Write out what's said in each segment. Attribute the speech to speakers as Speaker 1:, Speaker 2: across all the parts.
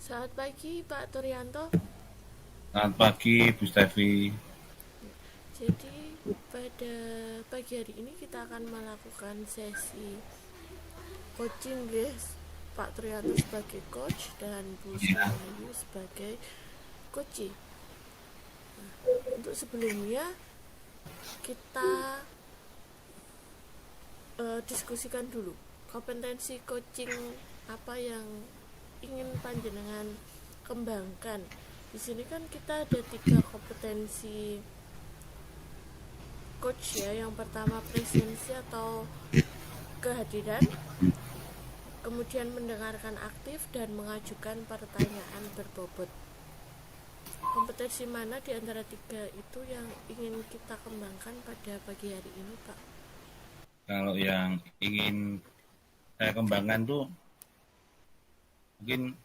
Speaker 1: Selamat pagi Pak Turyanto.
Speaker 2: Selamat pagi, Bu Stevi.
Speaker 1: Jadi pada pagi hari ini kita akan melakukan sesi coaching guys. Pak Turyanto sebagai coach dan Bu
Speaker 2: Ya,
Speaker 1: Surayu sebagai coaching. Untuk sebelumnya kita diskusikan dulu kompetensi coaching apa yang ingin panjenengan kembangkan. Di sini kan kita ada 3 kompetensi coach ya. Yang pertama presensi atau kehadiran, kemudian mendengarkan aktif dan mengajukan pertanyaan berbobot. Kompetensi mana di antara 3 itu yang ingin kita kembangkan pada pagi hari ini, Pak?
Speaker 2: kalau yang ingin saya kembangkan tuh mungkin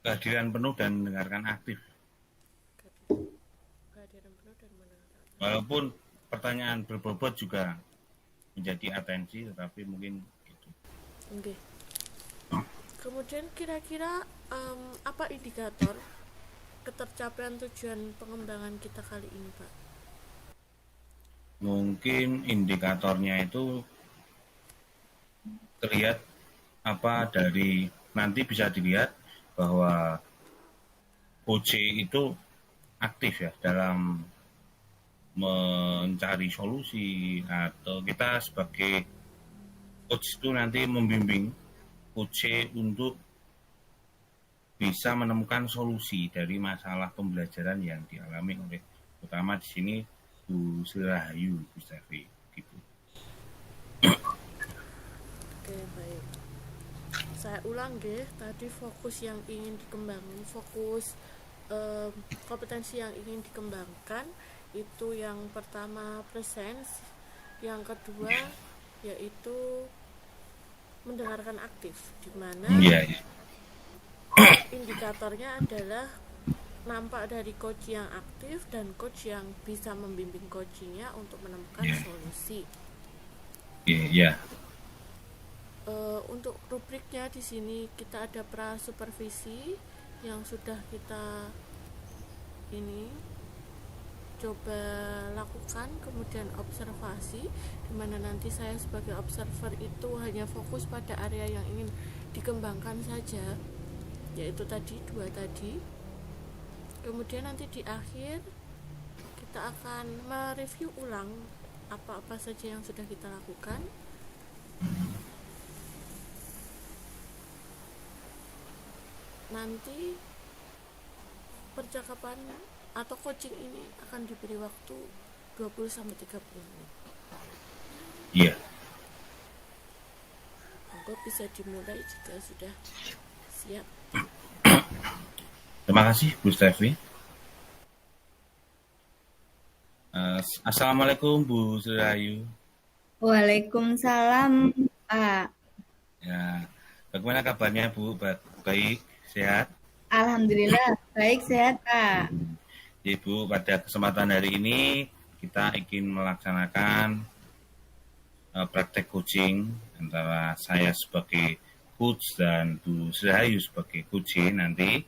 Speaker 2: kehadiran penuh dan mendengarkan aktif.
Speaker 1: Kehadiran penuh dan mendengarkan aktif.
Speaker 2: Walaupun pertanyaan berbobot juga menjadi atensi, tetapi mungkin gitu.
Speaker 1: Oke. Kemudian kira-kira apa indikator ketercapaian tujuan pengembangan kita kali ini, Pak?
Speaker 2: Mungkin indikatornya itu terlihat apa dari nanti bisa dilihat bahwa OC itu aktif ya dalam mencari solusi atau kita sebagai coach itu nanti membimbing coach untuk bisa menemukan solusi dari masalah pembelajaran yang dialami oleh utama di sini Bu Sirahayu Bu Stevi gitu.
Speaker 1: Oke, baik. Saya ulang deh, tadi fokus yang ingin dikembangkan, fokus kompetensi yang ingin dikembangkan itu yang pertama presence, yang kedua yaitu mendengarkan aktif, di mana
Speaker 2: Iya, ya.
Speaker 1: indikatornya adalah nampak dari coach yang aktif dan coach yang bisa membimbing coachingnya untuk menemukan
Speaker 2: Ya.
Speaker 1: solusi.
Speaker 2: Iya, ya.
Speaker 1: Untuk rubriknya di sini kita ada pra supervisi yang sudah kita ini coba lakukan, kemudian observasi di mana nanti saya sebagai observer itu hanya fokus pada area yang ingin dikembangkan saja, yaitu tadi 2 tadi. Kemudian nanti di akhir kita akan mereview ulang apa-apa saja yang sudah kita lakukan. Nanti percakapan atau coaching ini akan diberi waktu 20-30 menit.
Speaker 2: Iya.
Speaker 1: Monggo bisa dimulai jika sudah siap.
Speaker 2: Terima kasih Bu Stevi. Assalamualaikum Bu Sirahayu.
Speaker 3: Waalaikumsalam, Pak.
Speaker 2: Ya, bagaimana kabarnya Bu? Baik, sehat?
Speaker 3: Alhamdulillah, baik sehat, Pak.
Speaker 2: Ibu, pada kesempatan hari ini kita ingin melaksanakan praktek coaching antara saya sebagai coach dan Bu Sirahayu sebagai coach nanti.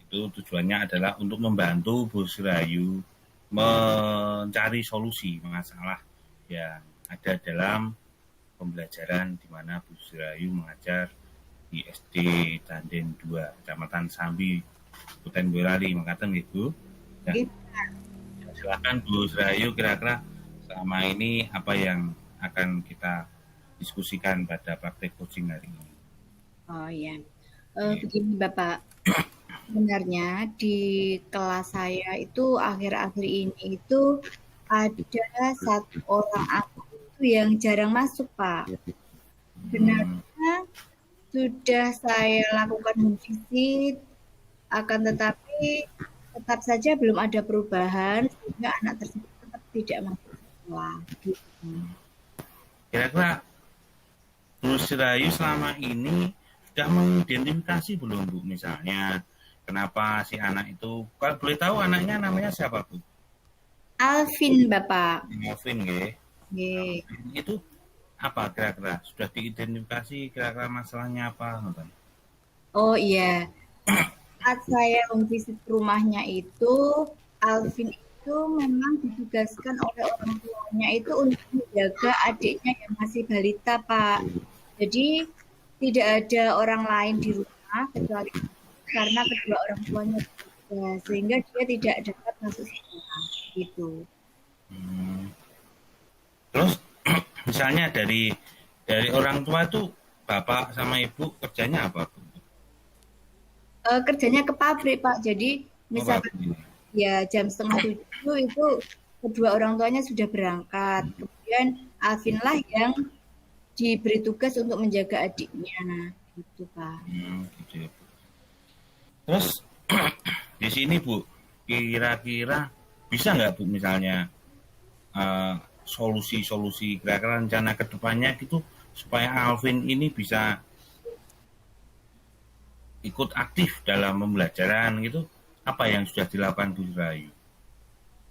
Speaker 2: Itu tujuannya adalah untuk membantu Bu Sirahayu mencari solusi masalah yang ada dalam pembelajaran di mana Bu Sirahayu mengajar di SD Tanden 2, Kecamatan Sambi, Kabupaten Boyolali, Makaten, Ibu. Ya,
Speaker 3: Gitu.
Speaker 2: silakan Bu Sirahayu, kira-kira selama ini apa yang akan kita diskusikan pada praktek coaching hari ini?
Speaker 3: Oh ya,
Speaker 2: Oke.
Speaker 3: begini Bapak. Sebenarnya di kelas saya itu akhir-akhir ini itu ada satu orang aku yang jarang masuk, Pak. Sebenarnya sudah saya lakukan home visit, akan tetapi tetap saja belum ada perubahan sehingga anak tersebut tetap tidak masuk sekolah. Gitu.
Speaker 2: Kira-kira Bu Sirahayu selama ini sudah mengidentifikasi belum Bu, misalnya kenapa si anak itu, kalau boleh tahu anaknya namanya siapa Bu?
Speaker 3: Alvin, Bapak.
Speaker 2: Alvin, nggih.
Speaker 3: Nggih.
Speaker 2: Itu apa kira-kira? Sudah diidentifikasi kira-kira masalahnya apa?
Speaker 3: Oh iya, saat saya home visit ke rumahnya itu, Alvin itu memang ditugaskan oleh orang tuanya itu untuk menjaga adiknya yang masih balita, Pak. Jadi tidak ada orang lain di rumah kecuali karena kedua orang tuanya bekerja, sehingga dia tidak dapat masuk sekolah gitu.
Speaker 2: Hmm. Terus misalnya dari orang tua tuh bapak sama ibu kerjanya apa, Bu?
Speaker 3: Kerjanya ke pabrik, Pak. Jadi
Speaker 2: Oh,
Speaker 3: misalkan
Speaker 2: pabrik.
Speaker 3: ya jam 6:30 itu kedua orang tuanya sudah berangkat. Kemudian Alvin lah yang diberi tugas untuk menjaga adiknya, gitu Pak.
Speaker 2: Gitu ya, Bu. Terus di sini Bu, kira-kira bisa nggak Bu misalnya solusi-solusi kira-kira rencana kedepannya gitu supaya Alvin ini bisa ikut aktif dalam pembelajaran gitu, apa yang sudah dilakukan Bu Rayu?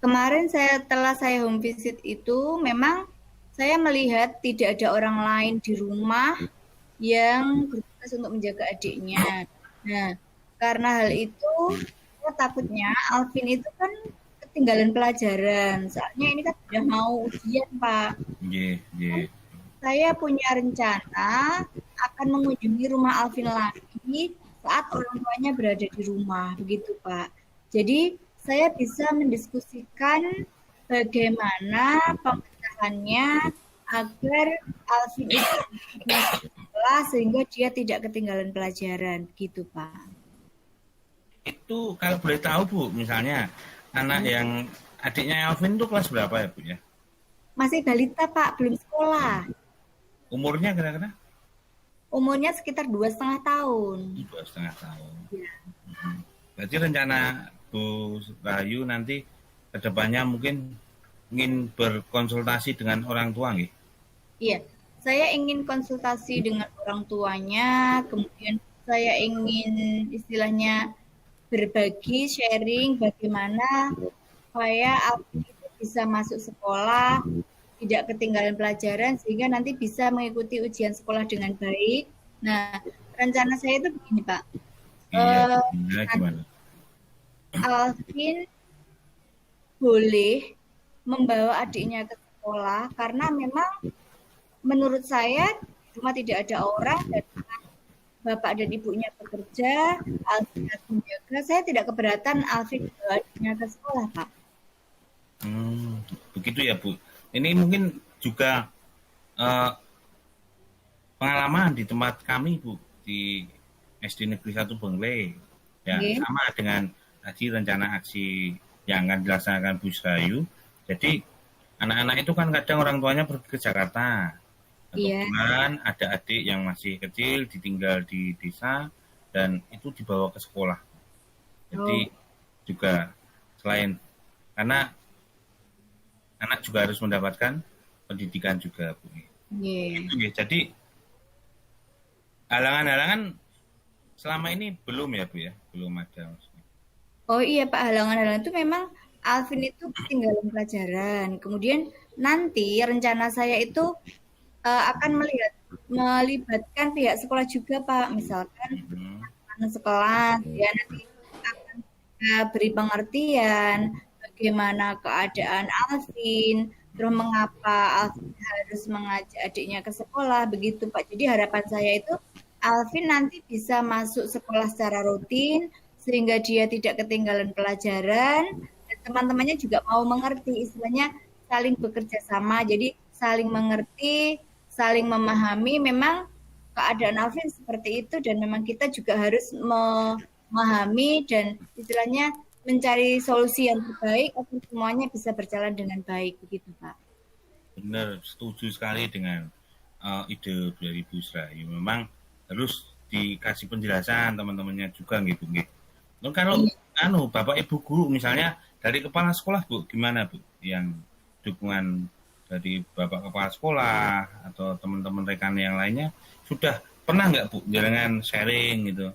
Speaker 3: Kemarin setelah saya home visit itu memang saya melihat tidak ada orang lain di rumah yang bertugas untuk menjaga adiknya. Nah, karena hal itu, saya takutnya Alvin itu kan ketinggalan pelajaran. Soalnya ini kan sudah mau ujian, Pak.
Speaker 2: Ye, ye.
Speaker 3: Saya punya rencana akan mengunjungi rumah Alvin lagi saat orang tuanya berada di rumah, begitu Pak. Jadi saya bisa mendiskusikan bagaimana pemecahannya agar Alvin itu masuk sekolah sehingga dia tidak ketinggalan pelajaran, gitu Pak.
Speaker 2: Itu kalau boleh tahu Bu, misalnya anak yang adiknya Alvin itu kelas berapa ya Bu ya?
Speaker 3: Masih balita Pak, belum sekolah.
Speaker 2: Umurnya kira-kira?
Speaker 3: Umurnya sekitar 2,5 tahun.
Speaker 2: 2,5 tahun.
Speaker 3: Ya.
Speaker 2: Berarti rencana Bu Rayu nanti kedepannya mungkin ingin berkonsultasi dengan orang tua nggih?
Speaker 3: Iya, saya ingin konsultasi dengan orang tuanya, kemudian saya ingin istilahnya berbagi, sharing bagaimana supaya Alvin itu bisa masuk sekolah, tidak ketinggalan pelajaran, sehingga nanti bisa mengikuti ujian sekolah dengan baik. Nah, rencana saya itu begini, Pak.
Speaker 2: Iya,
Speaker 3: Nanti
Speaker 2: gimana?
Speaker 3: Alvin boleh membawa adiknya ke sekolah karena memang menurut saya di rumah tidak ada orang dan bapak dan ibunya bekerja, Alvin harus menjaga. Saya tidak keberatan Alvin membawa adiknya ke sekolah, Pak.
Speaker 2: Begitu ya Bu. Ini mungkin juga eh, pengalaman di tempat kami Bu di SD Negeri 1 Bengle. Ya,
Speaker 3: Oke.
Speaker 2: sama dengan tadi rencana aksi yang akan dilaksanakan Bu Rayu. Jadi anak-anak itu kan kadang orang tuanya pergi ke Jakarta.
Speaker 3: Iya.
Speaker 2: Kebetulan ada adik yang masih kecil ditinggal di desa dan itu dibawa ke sekolah. Jadi
Speaker 3: Oh,
Speaker 2: juga selain karena anak juga harus mendapatkan pendidikan juga Bu.
Speaker 3: iya.
Speaker 2: Oke, jadi halangan-halangan selama ini belum ya Bu ya, belum ada maksudnya.
Speaker 3: Oh iya Pak, halangan-halangan itu memang Alvin itu ketinggalan pelajaran. Kemudian nanti rencana saya itu akan melibatkan pihak sekolah juga Pak. Misalkan
Speaker 2: Hmm.
Speaker 3: teman sekelas ya nanti akan kita beri pengertian bagaimana keadaan Alvin, terus mengapa Alvin harus mengajak adiknya ke sekolah begitu Pak. Jadi harapan saya itu Alvin nanti bisa masuk sekolah secara rutin sehingga dia tidak ketinggalan pelajaran dan teman-temannya juga mau mengerti istilahnya saling bekerja sama. Jadi saling mengerti, saling memahami memang keadaan Alvin seperti itu dan memang kita juga harus memahami dan istilahnya mencari solusi yang terbaik agar semuanya bisa berjalan dengan baik begitu Pak.
Speaker 2: Benar, setuju sekali dengan ide dari Bu Rayu. Memang harus dikasih penjelasan teman-temannya juga gitu nggih. Nah, kalau Bapak Ibu guru misalnya dari kepala sekolah Bu, gimana Bu? Yang dukungan dari Bapak kepala sekolah atau teman-teman rekan yang lainnya sudah pernah nggak Bu dengan sharing gitu?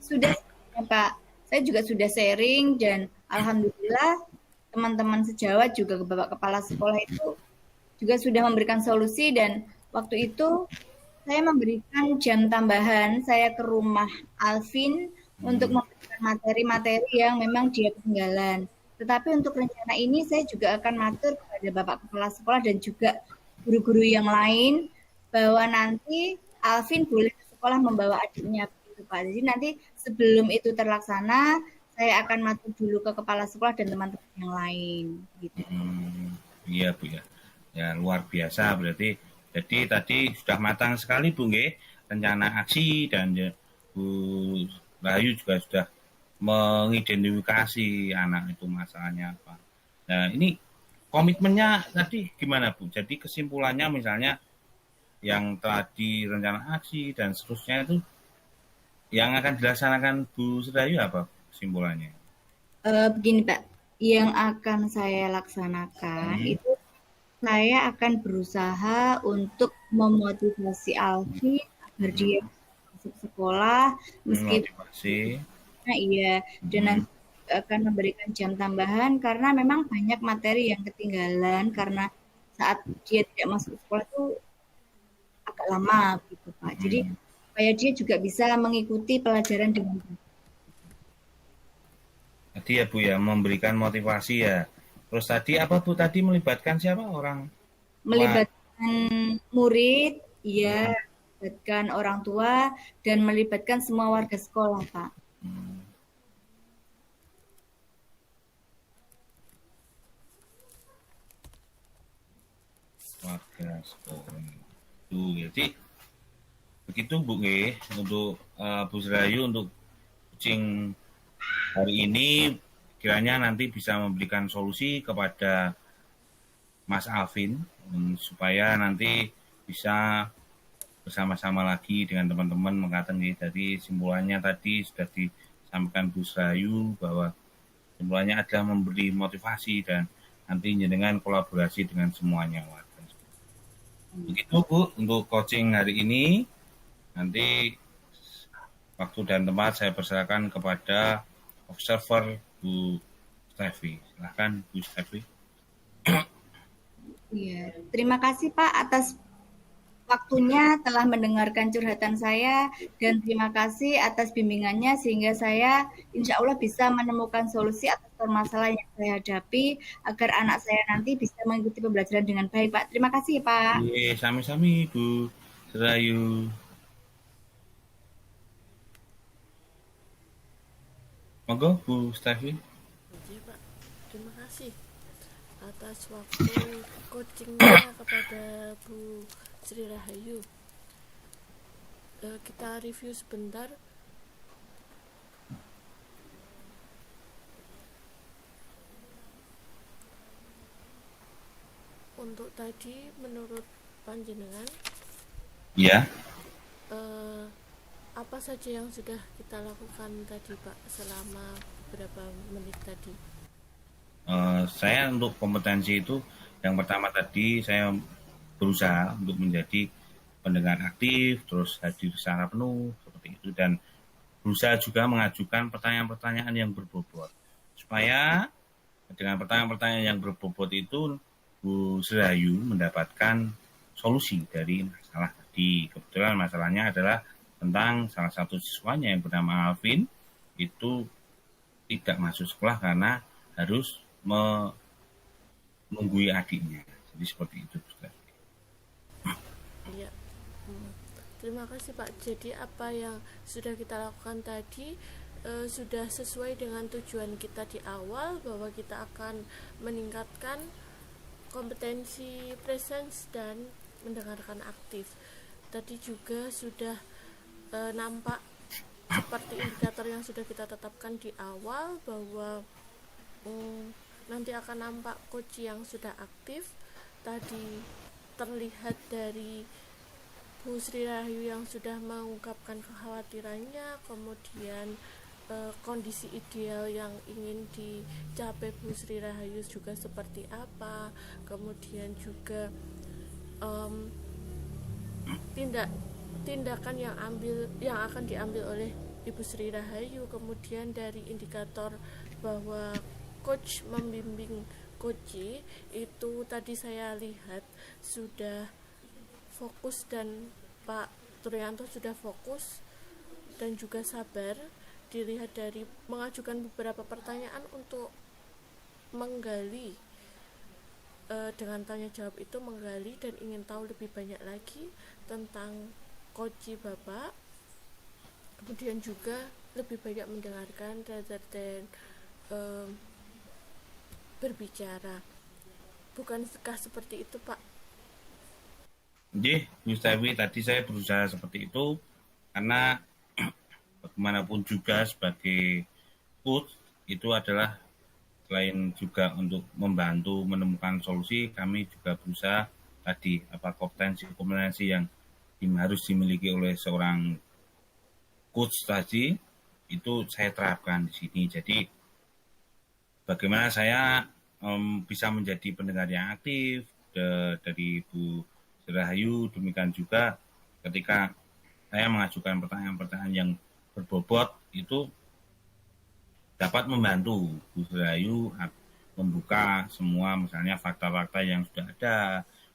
Speaker 3: Sudah ya, Pak. Saya juga sudah sharing dan alhamdulillah teman-teman sejawat juga Bapak kepala sekolah itu juga sudah memberikan solusi dan waktu itu saya memberikan jam tambahan saya ke rumah Alvin untuk
Speaker 2: Hmm.
Speaker 3: memberikan materi-materi yang memang dia ketinggalan. Tetapi untuk rencana ini saya juga akan matur kepada Bapak Kepala Sekolah dan juga guru-guru yang lain bahwa nanti Alvin boleh ke sekolah membawa adiknya begitu Pak. Jadi nanti sebelum itu terlaksana, saya akan matur dulu ke kepala sekolah dan teman-teman yang lain gitu.
Speaker 2: Hmm, iya Bu ya. Ya luar biasa berarti. Jadi tadi sudah matang sekali Bu nggih rencana aksi dan ya, Bu Rahayu juga sudah mengidentifikasi anak itu masalahnya apa. Nah ini komitmennya tadi gimana Bu? Jadi kesimpulannya misalnya yang tadi rencana aksi dan seterusnya itu yang akan dilaksanakan Bu Rahayu apa kesimpulannya?
Speaker 3: Begini Pak, yang akan saya laksanakan
Speaker 2: Hmm,
Speaker 3: itu saya akan berusaha untuk memotivasi Alvin agar dia
Speaker 2: hmm,
Speaker 3: masuk sekolah meskipun
Speaker 2: motivasi.
Speaker 3: iya dan
Speaker 2: Hmm,
Speaker 3: nanti akan memberikan jam tambahan karena memang banyak materi yang ketinggalan karena saat dia tidak masuk sekolah itu agak lama gitu Pak. Jadi
Speaker 2: hmm.
Speaker 3: supaya dia juga bisa mengikuti pelajaran dengan
Speaker 2: Tadi ya Bu ya, memberikan motivasi ya. Terus tadi apa Bu tadi melibatkan siapa orang tua?
Speaker 3: melibatkan murid, ya,
Speaker 2: Hmm,
Speaker 3: melibatkan orang tua dan melibatkan semua warga sekolah, Pak.
Speaker 2: hmm, warga sekolah. Tuh, jadi begitu Bu Nggih, untuk Bu Serayu untuk kucing hari ini kiranya nanti bisa memberikan solusi kepada Mas Alvin supaya nanti bisa bersama-sama lagi dengan teman-teman mengatakan tadi simpulannya tadi sudah disampaikan Bu Serayu bahwa simpulannya adalah memberi motivasi dan nantinya dengan kolaborasi dengan semuanya warga. Begitu Bu untuk coaching hari ini. Nanti waktu dan tempat saya persilakan kepada observer Bu Stevi. Silahkan Bu Stevi.
Speaker 3: Iya, terima kasih Pak atas waktunya telah mendengarkan curhatan saya dan terima kasih atas bimbingannya sehingga saya insya Allah bisa menemukan solusi atas permasalahan yang saya hadapi agar anak saya nanti bisa mengikuti pembelajaran dengan baik, Pak. Terima kasih, Pak.
Speaker 2: Ye, sami-sami Bu Serayu. Monggo Bu Stevi.
Speaker 1: Oke Pak, terima kasih atas waktu coachingnya kepada Bu Sri Rahayu. Kita review sebentar. Untuk tadi menurut panjenengan,
Speaker 2: Ya,
Speaker 1: eh, apa saja yang sudah kita lakukan tadi Pak selama beberapa menit tadi?
Speaker 2: saya untuk kompetensi itu yang pertama tadi saya berusaha untuk menjadi pendengar aktif, terus hadir secara penuh seperti itu dan berusaha juga mengajukan pertanyaan-pertanyaan yang berbobot supaya dengan pertanyaan-pertanyaan yang berbobot itu Bu Serayu mendapatkan solusi dari masalah tadi. Kebetulan masalahnya adalah tentang salah satu siswanya yang bernama Alvin itu tidak masuk sekolah karena harus menunggui adiknya. Jadi seperti itu.
Speaker 1: Iya. Hmm. Terima kasih Pak. Jadi apa yang sudah kita lakukan tadi sudah sesuai dengan tujuan kita di awal bahwa kita akan meningkatkan kompetensi presence dan mendengarkan aktif. Tadi juga sudah nampak seperti indikator yang sudah kita tetapkan di awal bahwa nanti akan nampak coach yang sudah aktif. Tadi terlihat dari Bu Sri Rahayu yang sudah mengungkapkan kekhawatirannya, kemudian kondisi ideal yang ingin dicapai Bu Sri Rahayu juga seperti apa, kemudian juga tindakan yang akan diambil oleh Ibu Sri Rahayu, kemudian dari indikator bahwa coach membimbing coachi itu tadi saya lihat sudah fokus dan Pak Turyanto sudah fokus dan juga sabar dilihat dari mengajukan beberapa pertanyaan untuk menggali, dengan tanya jawab itu menggali dan ingin tahu lebih banyak lagi tentang Koci Bapak, kemudian juga lebih banyak mendengarkan rather than berbicara. Bukankah seperti itu, Pak?
Speaker 2: Jadi, Bu Stevi, tadi saya berusaha seperti itu karena bagaimanapun juga sebagai coach itu adalah selain juga untuk membantu menemukan solusi, kami juga berusaha tadi kompetensi yang harus dimiliki oleh seorang coach tadi itu saya terapkan di sini. Jadi bagaimana saya bisa menjadi pendengar yang aktif dari Bu Rahayu, demikian juga ketika saya mengajukan pertanyaan-pertanyaan yang berbobot itu dapat membantu Bu Rahayu membuka semua misalnya fakta-fakta yang sudah ada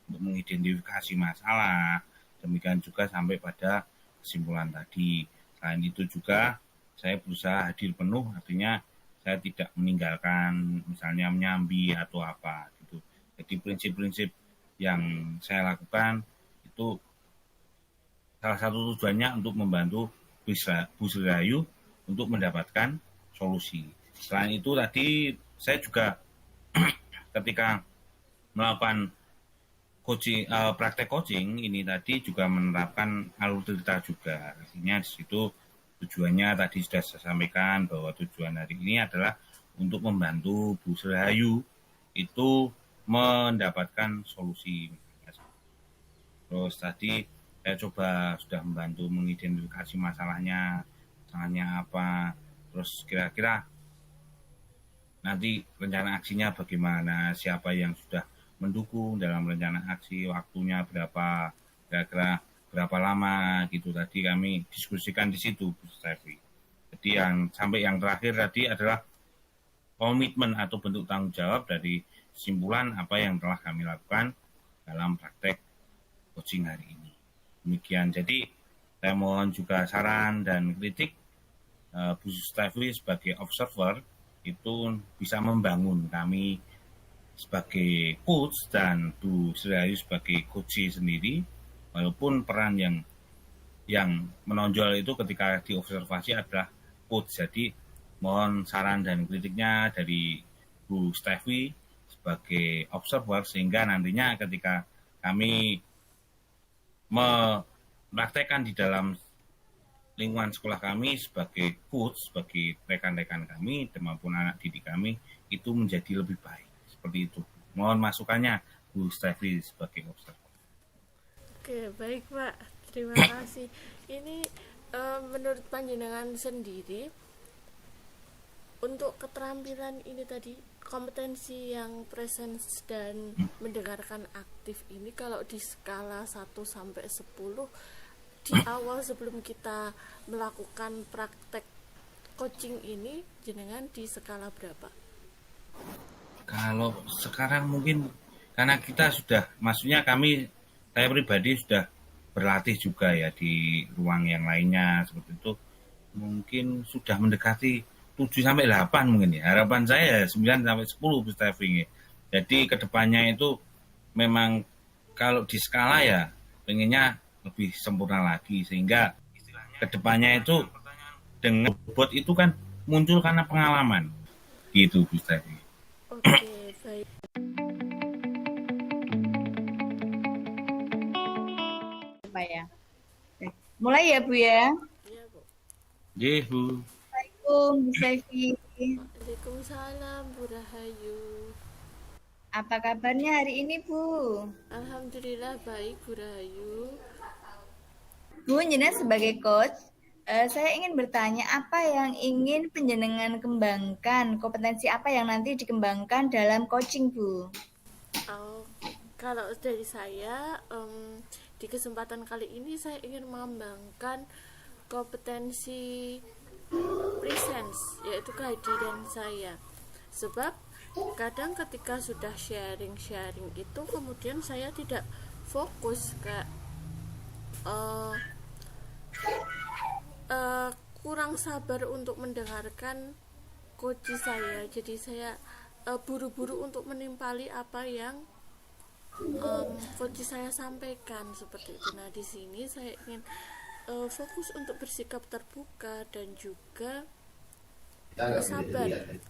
Speaker 2: untuk mengidentifikasi masalah, demikian juga sampai pada kesimpulan tadi. Selain itu juga saya berusaha hadir penuh, artinya saya tidak meninggalkan misalnya menyambi atau apa gitu. Jadi prinsip-prinsip yang saya lakukan itu salah satu tujuannya untuk membantu Bu Sri Rahayu untuk mendapatkan solusi. Selain itu tadi saya juga ketika melakukan praktek coaching ini tadi juga menerapkan alur cerita juga. Artinya di situ tujuannya tadi sudah saya sampaikan bahwa tujuan hari ini adalah untuk membantu Bu Sri Rahayu itu mendapatkan solusi. Terus tadi saya coba sudah membantu mengidentifikasi masalahnya apa, terus kira-kira nanti rencana aksinya bagaimana, siapa yang sudah mendukung dalam rencana aksi, waktunya berapa, kira-kira berapa lama gitu. Tadi kami diskusikan di situ, Bu Stevi. Jadi sampai yang terakhir tadi adalah komitmen atau bentuk tanggung jawab dari kesimpulan apa yang telah kami lakukan dalam praktek coaching hari ini. Demikian. Jadi saya mohon juga saran dan kritik Bu Stevi sebagai observer itu bisa membangun kami sebagai coach dan Bu Sri Rahayu sebagai coach sendiri, walaupun peran yang menonjol itu ketika diobservasi adalah coach. Jadi mohon saran dan kritiknya dari Bu Stevi sebagai observer sehingga nantinya ketika kami mempraktekkan di dalam lingkungan sekolah kami sebagai coach, sebagai rekan-rekan kami maupun anak didik kami itu menjadi lebih baik. Seperti itu. Mohon masukannya Bu Stevi sebagai observer.
Speaker 1: Oke, baik Pak. Terima kasih. Ini menurut panjenengan sendiri untuk keterampilan ini tadi, kompetensi yang presence dan mendengarkan aktif ini kalau di skala 1 sampai 10 di awal sebelum kita melakukan praktek coaching ini jenengan di skala berapa?
Speaker 2: Kalau sekarang mungkin karena kita sudah, maksudnya saya pribadi sudah berlatih juga ya di ruang yang lainnya seperti itu, mungkin sudah mendekati 7 sampai 8 mungkin ya. Harapan saya 9 sampai 10 Bu Stevi. Jadi kedepannya itu memang kalau di skala ya pengennya lebih sempurna lagi sehingga kedepannya itu dengan bot itu kan muncul karena pengalaman gitu Bu Stevi.
Speaker 1: Oke, baik.
Speaker 3: Apa ya? Mulai ya Bu ya.
Speaker 1: Iya Bu.
Speaker 2: Iya Bu.
Speaker 3: Assalamualaikum Bu Stevi.
Speaker 1: Waalaikumsalam Bu Rahayu.
Speaker 3: Apa kabarnya hari ini Bu?
Speaker 1: Alhamdulillah baik Bu Rahayu.
Speaker 3: Bu, jenengan sebagai coach, saya ingin bertanya apa yang ingin penjenengan kembangkan, kompetensi apa yang nanti dikembangkan dalam coaching, Bu?
Speaker 1: Kalau dari saya, di kesempatan kali ini saya ingin mengembangkan kompetensi presence, yaitu kehadiran saya. Sebab kadang ketika sudah sharing itu kemudian saya tidak fokus ke kurang sabar untuk mendengarkan coach saya. Jadi saya buru-buru untuk menimpali apa yang coach saya sampaikan seperti itu. Nah, di sini saya ingin fokus untuk bersikap terbuka dan juga sabar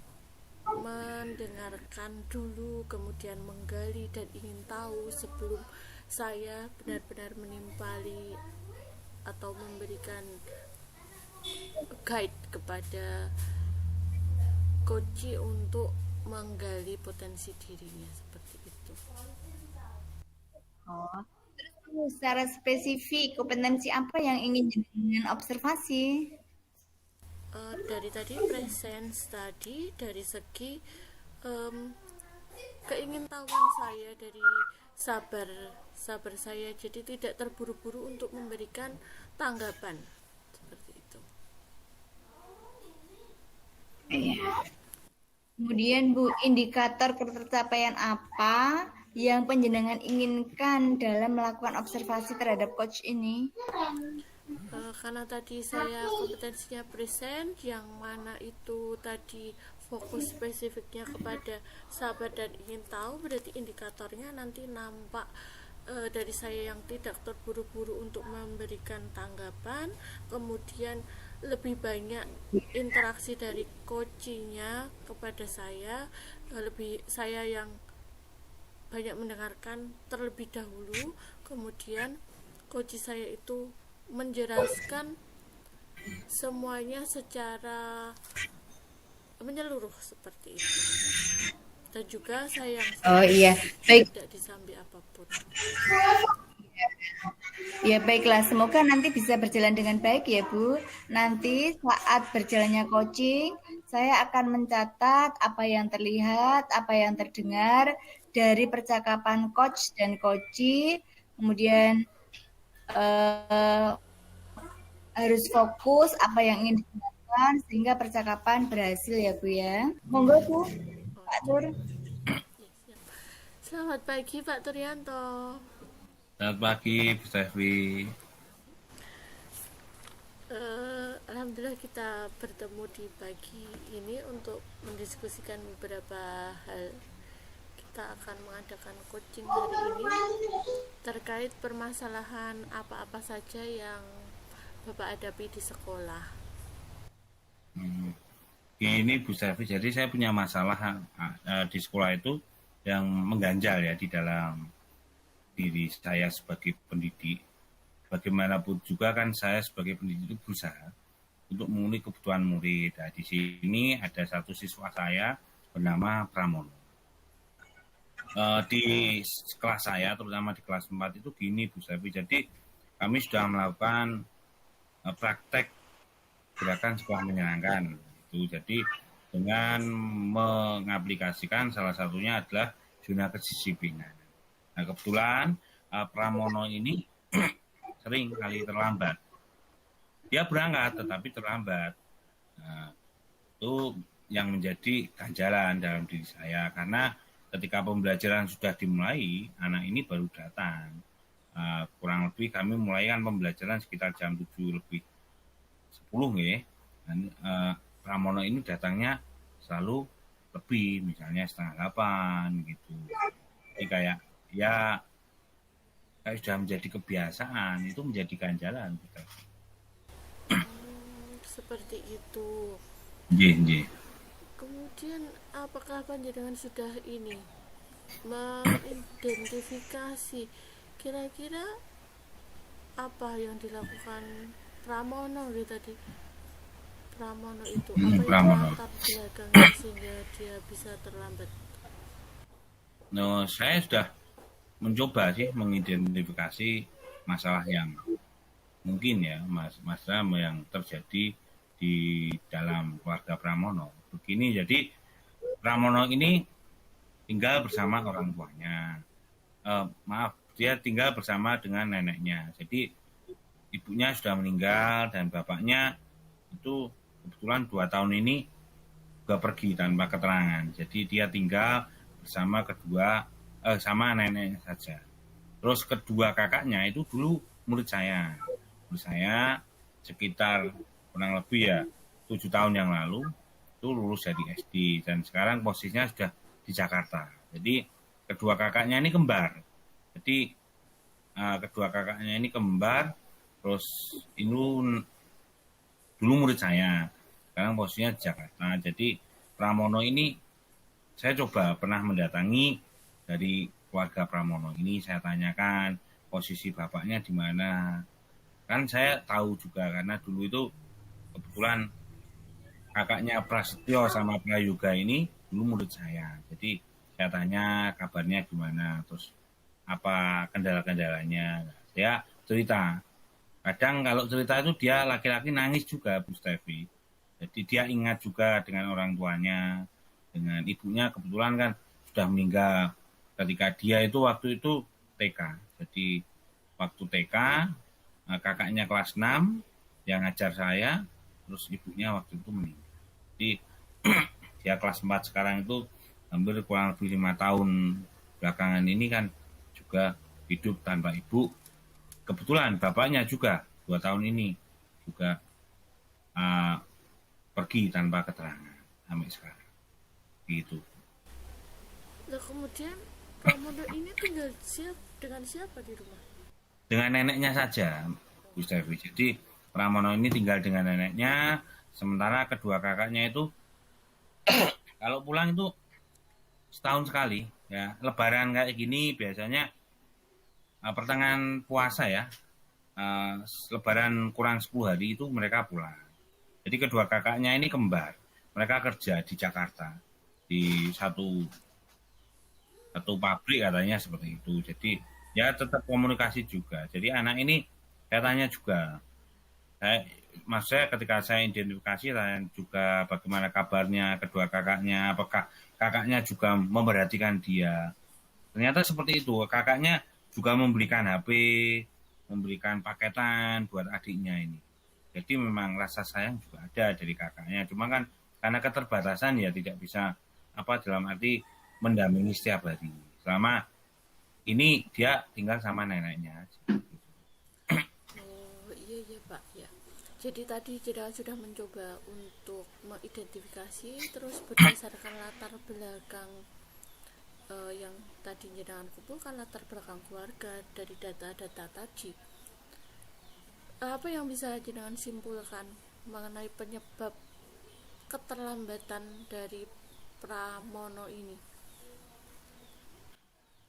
Speaker 1: mendengarkan dulu, kemudian menggali dan ingin tahu sebelum saya benar-benar menimpali atau memberikan guide kepada coach untuk menggali potensi dirinya seperti itu.
Speaker 3: Oh, terus secara spesifik kompetensi apa yang ingin jenengan observasi?
Speaker 1: Dari tadi presence tadi dari segi keingintahuan saya, dari sabar saya, jadi tidak terburu-buru untuk memberikan tanggapan seperti itu.
Speaker 3: Iya. Kemudian Bu, indikator ketercapaian apa yang panjenengan inginkan dalam melakukan observasi terhadap coach ini?
Speaker 1: Karena tadi saya kompetensinya present, yang mana itu tadi fokus spesifiknya kepada sabar dan ingin tahu, berarti indikatornya nanti nampak dari saya yang tidak terburu-buru untuk memberikan tanggapan, kemudian lebih banyak interaksi dari coachnya kepada saya, lebih saya yang banyak mendengarkan terlebih dahulu, kemudian coach saya itu menjelaskan semuanya secara menyeluruh seperti itu, dan juga saya yang
Speaker 3: Baik.
Speaker 1: tidak disambi apapun.
Speaker 3: Ya baiklah, semoga nanti bisa berjalan dengan baik ya Bu. Nanti saat berjalannya coaching, saya akan mencatat apa yang terlihat, apa yang terdengar dari percakapan coach dan coachee. Kemudian harus fokus apa yang ingin dilakukan sehingga percakapan berhasil ya Bu ya. Monggo Bu, Pak Tur.
Speaker 1: Selamat pagi Pak Turyanto.
Speaker 2: Selamat pagi, Bu Stevi.
Speaker 1: Alhamdulillah kita bertemu di pagi ini untuk mendiskusikan beberapa hal. Kita akan mengadakan coaching hari ini terkait permasalahan apa-apa saja yang Bapak hadapi di sekolah.
Speaker 2: Ini Bu Stevi, jadi saya punya masalah di sekolah itu yang mengganjal ya di dalam diri saya sebagai pendidik. Bagaimanapun juga kan saya sebagai pendidik itu berusaha untuk memenuhi kebutuhan murid. Nah, di sini ada satu siswa saya bernama Pramono. Di kelas saya, terutama di kelas 4 itu gini Bu Stevi, jadi kami sudah melakukan praktek gerakan sekolah menyenangkan. Itu jadi dengan mengaplikasikan salah satunya adalah zona kedisiplinan. Nah, kebetulan Pramono ini sering kali terlambat. Dia berangkat tetapi terlambat. Nah, itu yang menjadi ganjalan dalam diri saya, karena ketika pembelajaran sudah dimulai, anak ini baru datang. Kurang lebih kami mulai kan pembelajaran sekitar jam 7:10 ya. Dan Pramono ini datangnya selalu lebih, misalnya 7:30 gitu. Jadi kayak sudah menjadi kebiasaan, itu menjadi ganjalan kita.
Speaker 1: Seperti itu.
Speaker 2: Nggih.
Speaker 1: Kemudian apakah panjenengan sudah ini mengidentifikasi kira-kira apa yang dilakukan Pramono gitu tadi? Pramono itu apa yang latar belakangnya sehingga dia bisa terlambat?
Speaker 2: No, saya sudah mencoba sih mengidentifikasi masalah yang mungkin ya, masalah yang terjadi di dalam keluarga Pramono. Begini, jadi Pramono ini tinggal bersama orang tuanya. Dia tinggal bersama dengan neneknya. Jadi ibunya sudah meninggal dan bapaknya itu kebetulan 2 tahun ini juga pergi tanpa keterangan. Jadi dia tinggal bersama sama nenek saja. Terus kedua kakaknya itu dulu murid saya. Murid saya sekitar kurang lebih ya 7 tahun yang lalu itu lulus dari SD dan sekarang posisinya sudah di Jakarta. Jadi kedua kakaknya ini kembar. Jadi kedua kakaknya ini kembar, terus ini dulu murid saya, sekarang posisinya di Jakarta. Jadi Pramono ini saya coba pernah mendatangi dari keluarga Pramono ini, saya tanyakan posisi bapaknya di mana. Kan saya tahu juga karena dulu itu kebetulan kakaknya Prasetyo sama Prayoga ini dulu murid saya. Jadi saya tanya kabarnya gimana, terus apa kendala-kendalanya. Saya cerita. Kadang kalau cerita itu dia laki-laki nangis juga, Bu Stevi. Jadi dia ingat juga dengan orang tuanya, dengan ibunya kebetulan kan sudah meninggal ketika dia itu waktu itu TK. Jadi waktu TK kakaknya kelas 6 yang ngajar saya, terus ibunya waktu itu meninggal. Jadi dia kelas 4 sekarang itu hampir kurang lebih 5 tahun belakangan ini kan juga hidup tanpa ibu. Kebetulan bapaknya juga 2 tahun ini juga pergi tanpa keterangan sampai sekarang. Gitu.
Speaker 1: Nah, kemudian Pramono ini tinggal dengan siapa di rumah?
Speaker 2: Dengan neneknya saja, Bu Stevi. Jadi Pramono ini tinggal dengan neneknya, sementara kedua kakaknya itu kalau pulang itu setahun sekali. Ya, Lebaran kayak gini biasanya pertengahan puasa ya, Lebaran kurang 10 hari itu mereka pulang. Jadi kedua kakaknya ini kembar. Mereka kerja di Jakarta di satu pabrik katanya seperti itu. Jadi ya tetap komunikasi juga. Jadi anak ini saya tanya juga. Maksudnya ketika saya identifikasi tanya juga bagaimana kabarnya kedua kakaknya, apakah kakaknya juga memperhatikan dia. Ternyata seperti itu. Kakaknya juga membelikan HP, memberikan paketan buat adiknya ini. Jadi memang rasa sayang juga ada dari kakaknya. Cuma kan karena keterbatasan ya tidak bisa dalam arti mendampingi setiap hari. Selama ini dia tinggal sama neneknya.
Speaker 1: Oh iya iya Pak ya. Jadi tadi kita sudah mencoba untuk mengidentifikasi, terus berdasarkan latar belakang yang tadi jenengan kumpulkan, latar belakang keluarga dari data-data tadi. Apa yang bisa jenengan simpulkan mengenai penyebab keterlambatan dari Pramono ini?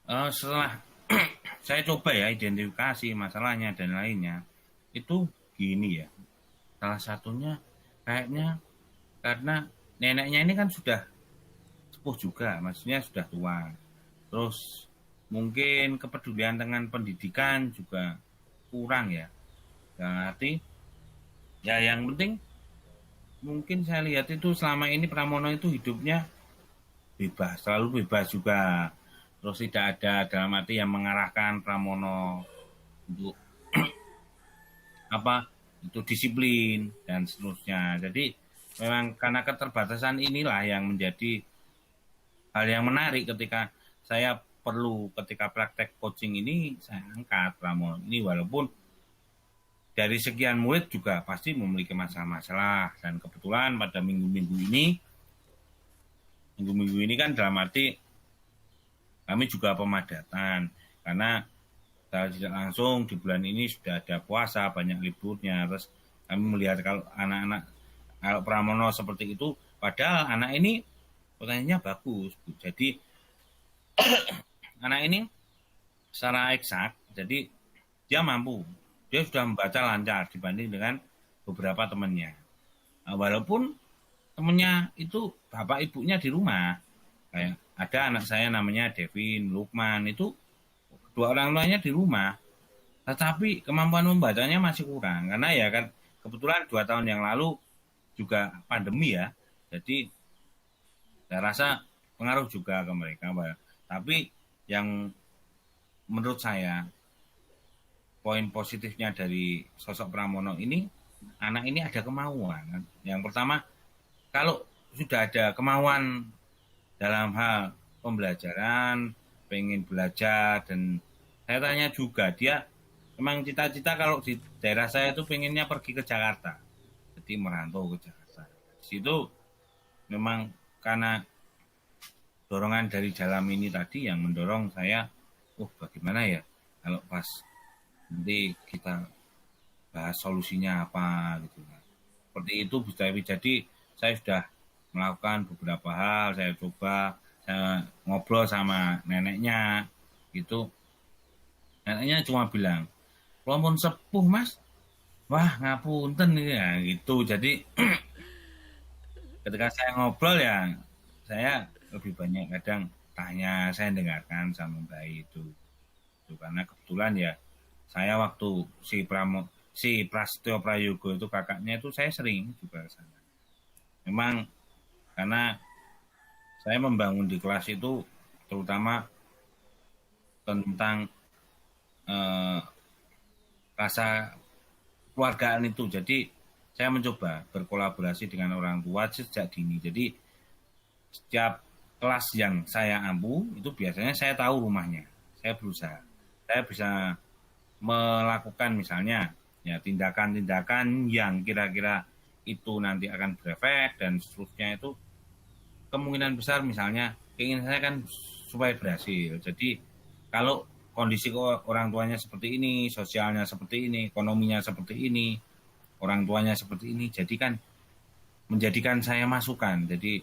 Speaker 2: Setelah saya coba ya identifikasi masalahnya dan lainnya, itu gini ya. Salah satunya kayaknya karena neneknya ini kan sudah sepuh juga, maksudnya sudah tua. Terus mungkin kepedulian dengan pendidikan juga kurang ya. Berarti ya yang penting mungkin saya lihat itu selama ini Pramono itu hidupnya bebas, selalu bebas juga. Terus tidak ada dalam arti yang mengarahkan Pramono untuk itu disiplin dan seterusnya. Jadi memang karena keterbatasan inilah yang menjadi hal yang menarik ketika saya perlu ketika praktek coaching ini saya angkat Pramono ini, walaupun dari sekian murid juga pasti memiliki masalah-masalah, dan kebetulan pada minggu-minggu ini kan dalam arti kami juga pemadatan karena tidak langsung di bulan ini sudah ada puasa, banyak liburnya. Terus kami melihat kalau Pramono seperti itu, padahal anak ini pertanyaannya bagus, Bu. Jadi anak ini secara eksak, jadi dia mampu, dia sudah membaca lancar dibanding dengan beberapa temannya. Walaupun temannya itu bapak ibunya di rumah, kayak ada anak saya namanya Devin, Lukman, itu dua orang tuanya di rumah, tetapi kemampuan membacanya masih kurang karena ya kan kebetulan 2 tahun yang lalu juga pandemi ya, jadi saya rasa pengaruh juga ke mereka. Tapi yang menurut saya poin positifnya dari sosok Pramono ini, anak ini ada kemauan. Yang pertama, kalau sudah ada kemauan dalam hal pembelajaran, pengen belajar, dan saya tanya juga dia memang cita-cita kalau di daerah saya itu pengennya pergi ke Jakarta. nanti merantau ke Jakarta. Di situ memang karena dorongan dari dalam ini tadi yang mendorong saya, bagaimana ya kalau pas nanti kita bahas solusinya apa gitu. Seperti itu bisa jadi saya sudah melakukan beberapa hal, saya coba, saya ngobrol sama neneknya gitu. Neneknya cuma bilang, "Lamun sepuh Mas, wah ngapunten ya," gitu. Jadi ketika saya ngobrol ya saya lebih banyak kadang tanya, saya dengarkan sama bayi itu. Karena kebetulan ya saya waktu si Prasetyo Prayogo itu kakaknya itu saya sering juga ke sana. Memang karena saya membangun di kelas itu terutama tentang rasa keluargaan itu. Jadi saya mencoba berkolaborasi dengan orang tua sejak dini. Jadi setiap kelas yang saya ampu itu biasanya saya tahu rumahnya. Saya berusaha. Saya bisa melakukan misalnya ya tindakan-tindakan yang kira-kira itu nanti akan berefek dan seterusnya itu kemungkinan besar misalnya keinginan saya kan supaya berhasil. Jadi kalau kondisi orang tuanya seperti ini, sosialnya seperti ini, ekonominya seperti ini, orang tuanya seperti ini, jadi kan menjadikan saya masukan. Jadi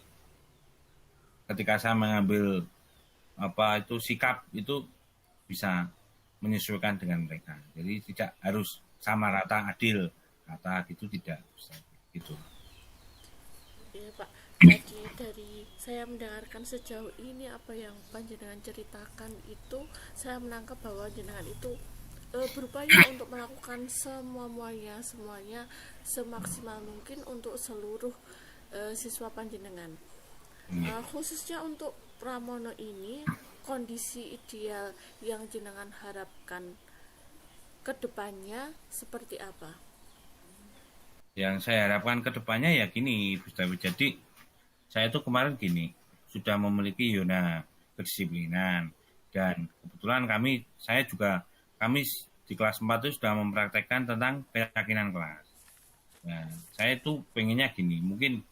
Speaker 2: ketika saya mengambil sikap itu bisa menyesuaikan dengan mereka. Jadi tidak harus sama rata adil, rata gitu tidak bisa gitu.
Speaker 1: Iya Pak, jadi dari saya mendengarkan sejauh ini apa yang panjenengan ceritakan itu, saya menangkap bahwa jenengan itu berupaya untuk melakukan semuanya semaksimal mungkin untuk seluruh siswa panjenengan. Khususnya untuk Pramono ini, kondisi ideal yang jenengan harapkan ke depannya seperti apa?
Speaker 2: Yang saya harapkan ke depannya ya gini, jadi saya itu kemarin gini, sudah memiliki zona kedisiplinan dan kebetulan kami di kelas 4 itu sudah mempraktekkan tentang keyakinan kelas. Nah, saya itu pengennya gini, mungkin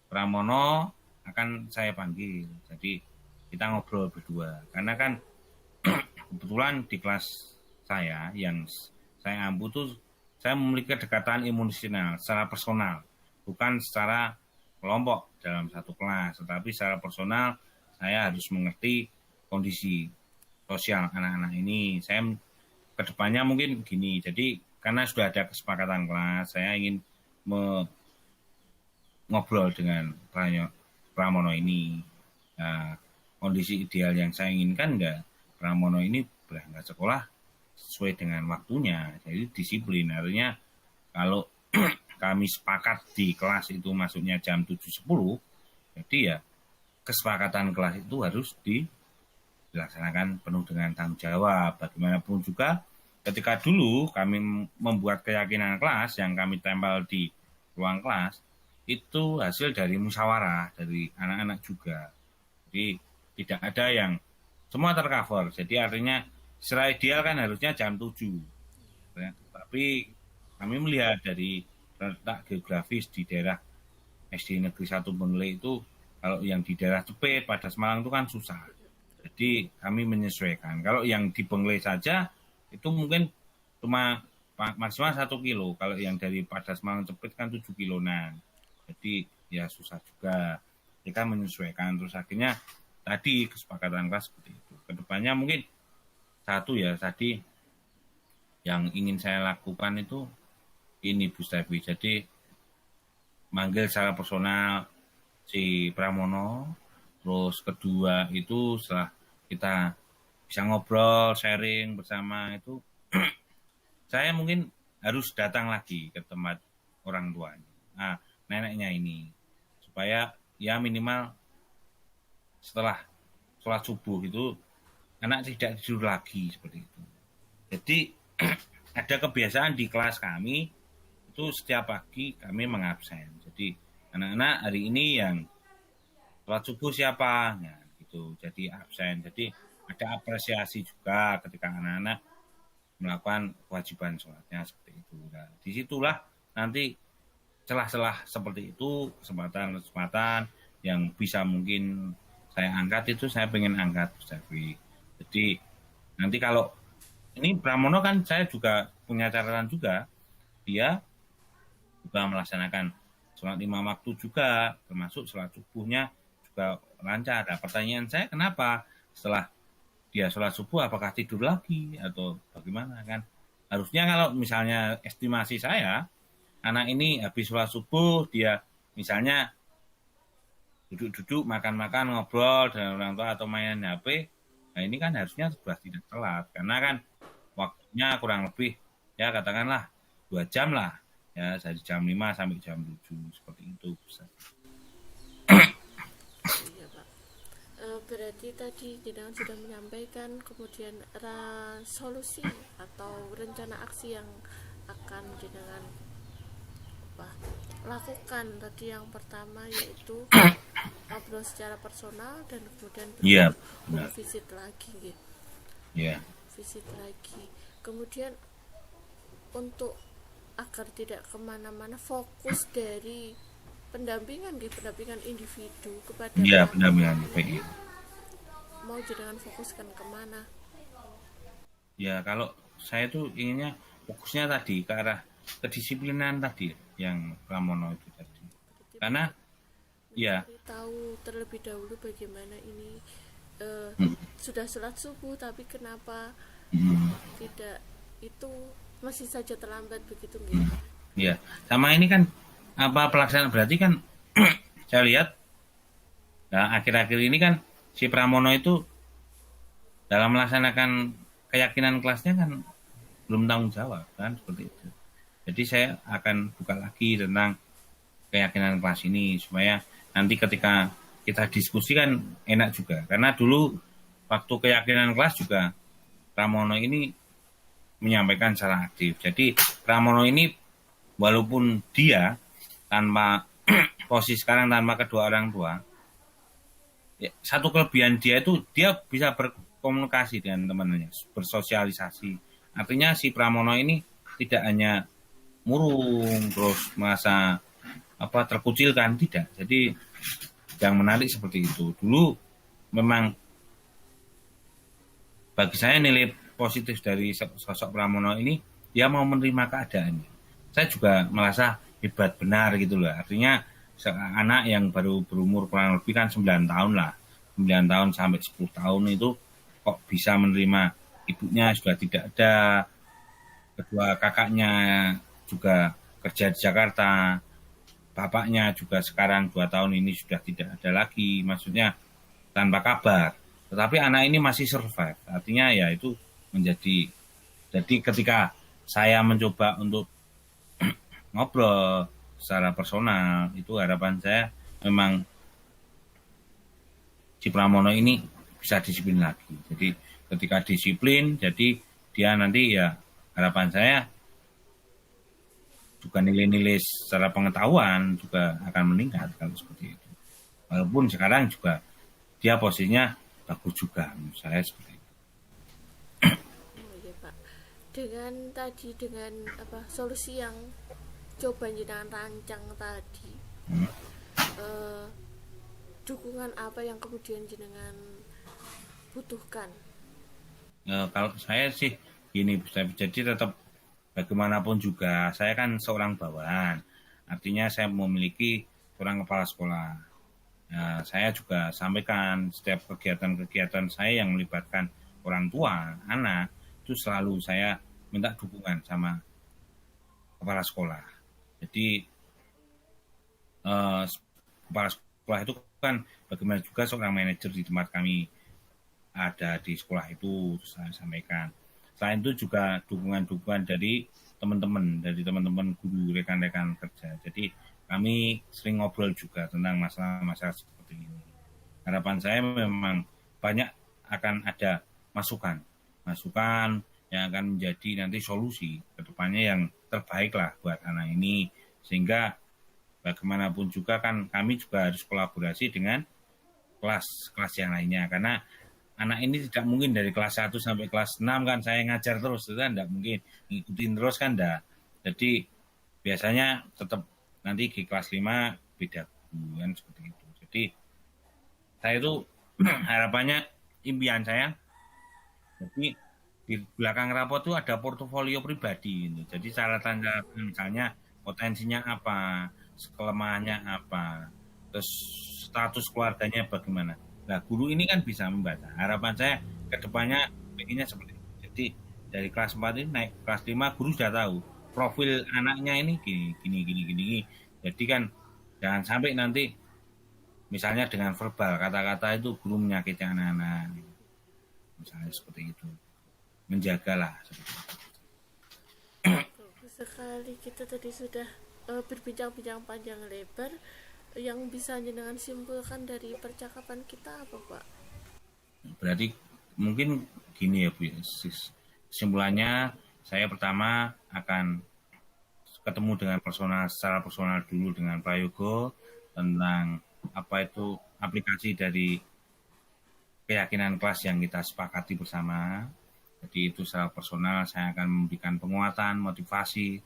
Speaker 2: Pramono akan saya panggil, jadi kita ngobrol berdua. Karena kan kebetulan di kelas saya yang saya ampu tuh saya memiliki kedekatan emosional secara personal, bukan secara kelompok dalam satu kelas, tetapi secara personal saya harus mengerti kondisi sosial anak-anak ini. Saya kedepannya mungkin gini, jadi karena sudah ada kesepakatan kelas, saya ingin ngobrol dengan Pramono ini. Nah, kondisi ideal yang saya inginkan Pramono ini berangkat sekolah sesuai dengan waktunya, jadi disiplin. Artinya kalau kami sepakat di kelas itu masuknya jam 7.10, jadi ya kesepakatan kelas itu harus dilaksanakan penuh dengan tanggung jawab. Bagaimanapun juga ketika dulu kami membuat keyakinan kelas yang kami tempel di ruang kelas, itu hasil dari musyawarah dari anak-anak juga. Jadi tidak ada yang semua tercover. Jadi artinya secara ideal kan harusnya jam 7. Ya, tapi kami melihat dari letak geografis di daerah SD Negeri 1 Bengkele itu, kalau yang di daerah Cepet pada Malang itu kan susah. Jadi kami menyesuaikan. Kalau yang di Bengkele saja itu mungkin cuma maksimal 1 kilo. Kalau yang dari Padas Malang Cepet kan 7 kilonan. Jadi ya susah juga. Kita menyesuaikan. Terus akhirnya tadi kesepakatan kelas seperti itu. Kedepannya mungkin satu ya tadi yang ingin saya lakukan itu ini Bu Stevi. Jadi manggil secara personal si Pramono. Terus kedua itu setelah kita bisa ngobrol, sharing bersama itu, saya mungkin harus datang lagi ke tempat orang tuanya. Nah, neneknya ini. Supaya ya minimal setelah sholat subuh itu anak tidak tidur lagi seperti itu. Jadi ada kebiasaan di kelas kami itu setiap pagi kami mengabsen. Jadi anak-anak hari ini yang sholat subuh siapa? Nah, gitu. Jadi absen. Jadi ada apresiasi juga ketika anak-anak melakukan kewajiban sholatnya seperti itu. Nah, disitulah nanti celah-celah seperti itu, kesempatan-kesempatan yang bisa mungkin saya angkat itu saya pengen angkat, Jeffrey. Jadi nanti kalau ini Pramono kan saya juga punya catatan juga, dia juga melaksanakan sholat 5 waktu juga, termasuk sholat subuhnya juga lancar. Nah, pertanyaan saya kenapa setelah dia sholat subuh apakah tidur lagi atau bagaimana kan? Harusnya kalau misalnya estimasi saya, anak ini habis sholat subuh dia misalnya duduk-duduk makan-makan ngobrol dengan orang tua atau main HP, nah ini kan harusnya sudah tidak telat karena kan waktunya kurang lebih ya katakanlah 2 jam lah ya dari jam 5 sampai jam 7 seperti itu.
Speaker 1: Iya, Pak. Berarti tadi jenengan sudah menyampaikan kemudian solusi atau rencana aksi yang akan jenengan lakukan. Tadi yang pertama yaitu ngobrol secara personal dan kemudian
Speaker 2: Iya,
Speaker 1: visit lagi gitu.
Speaker 2: Iya.
Speaker 1: Visit lagi. Kemudian untuk agar tidak kemana-mana, fokus dari pendampingan individu kepada
Speaker 2: pendampingan PI.
Speaker 1: Mau jenengan fokuskan kemana?
Speaker 2: Ya kalau saya tuh inginnya fokusnya tadi ke arah kedisiplinan tadi yang Pramono itu tadi. Karena ya
Speaker 1: tahu terlebih dahulu bagaimana ini sudah sholat subuh tapi kenapa tidak itu masih saja terlambat begitu gitu.
Speaker 2: Ya, sama ini kan apa pelaksanaan berarti kan saya lihat nah akhir-akhir ini kan si Pramono itu dalam melaksanakan keyakinan kelasnya kan belum tanggung jawab kan seperti itu. Jadi saya akan buka lagi tentang keyakinan kelas ini supaya nanti ketika kita diskusi kan enak juga. Karena dulu waktu keyakinan kelas juga Pramono ini menyampaikan secara aktif. Jadi Pramono ini walaupun dia tanpa posisi sekarang tanpa kedua orang tua, ya, satu kelebihan dia itu dia bisa berkomunikasi dengan teman-temannya, bersosialisasi. Artinya si Pramono ini tidak hanya murung terus merasa terkucilkan, tidak. Jadi yang menarik seperti itu. Dulu memang bagi saya nilai positif dari sosok Pramono ini dia mau menerima keadaannya. Saya juga merasa hebat benar gitu loh. Artinya anak yang baru berumur kurang lebih kan 9 tahun lah. 9 tahun sampai 10 tahun itu kok bisa menerima ibunya sudah tidak ada, kedua kakaknya juga kerja di Jakarta, bapaknya juga sekarang 2 tahun ini sudah tidak ada lagi, maksudnya tanpa kabar. Tetapi anak ini masih survive, artinya ya itu menjadi, jadi ketika saya mencoba untuk ngobrol secara personal, itu harapan saya memang si Pramono ini bisa disiplin lagi. Jadi ketika disiplin, jadi dia nanti ya harapan saya juga nilai-nilai secara pengetahuan juga akan meningkat kalau seperti itu. Walaupun sekarang juga dia posisinya bagus juga menurut saya seperti itu.
Speaker 1: Oh iya Pak. Dengan solusi yang coba jenengan rancang tadi, dukungan apa yang kemudian jenengan butuhkan?
Speaker 2: Kalau saya sih gini, jadi tetap bagaimanapun juga saya kan seorang bawahan, artinya saya memiliki seorang kepala sekolah. Nah, saya juga sampaikan setiap kegiatan-kegiatan saya yang melibatkan orang tua, anak, itu selalu saya minta dukungan sama kepala sekolah. Jadi kepala sekolah itu kan bagaimana juga seorang manajer di tempat kami ada di sekolah itu saya sampaikan. Selain itu juga dukungan-dukungan dari teman-teman guru, rekan-rekan kerja. Jadi kami sering ngobrol juga tentang masalah-masalah seperti ini. Harapan saya memang banyak akan ada masukan yang akan menjadi nanti solusi ke depannya yang terbaik lah buat anak ini. Sehingga bagaimanapun juga kan kami juga harus kolaborasi dengan kelas yang lainnya. Karena anak ini tidak mungkin dari kelas 1 sampai kelas 6 kan saya ngajar terus, itu kan tidak mungkin ngikutin terus kan enggak. Jadi biasanya tetap nanti di kelas 5 beda guru kan seperti itu. Jadi saya itu harapannya, impian saya, jadi di belakang rapot itu ada portofolio pribadi gitu. Jadi catatan misalnya potensinya apa, kelemahannya apa, terus status keluarganya bagaimana. Nah, guru ini kan bisa membaca. Harapan saya ke depannya pengennya seperti itu. Jadi dari kelas 4 ini naik kelas 5, guru sudah tahu profil anaknya ini gini. Jadi kan jangan sampai nanti misalnya dengan verbal kata-kata itu guru menyakiti anak-anak. Misalnya seperti itu. Menjagalah seperti itu.
Speaker 1: Bagus sekali, kita tadi sudah berbincang-bincang panjang lebar. Yang bisa jenengan simpulkan dari percakapan kita apa, Pak?
Speaker 2: Berarti mungkin gini ya Bu, kesimpulannya saya pertama akan ketemu dengan secara personal dulu dengan Prayogo tentang apa itu aplikasi dari keyakinan kelas yang kita sepakati bersama. Jadi itu secara personal saya akan memberikan penguatan, motivasi,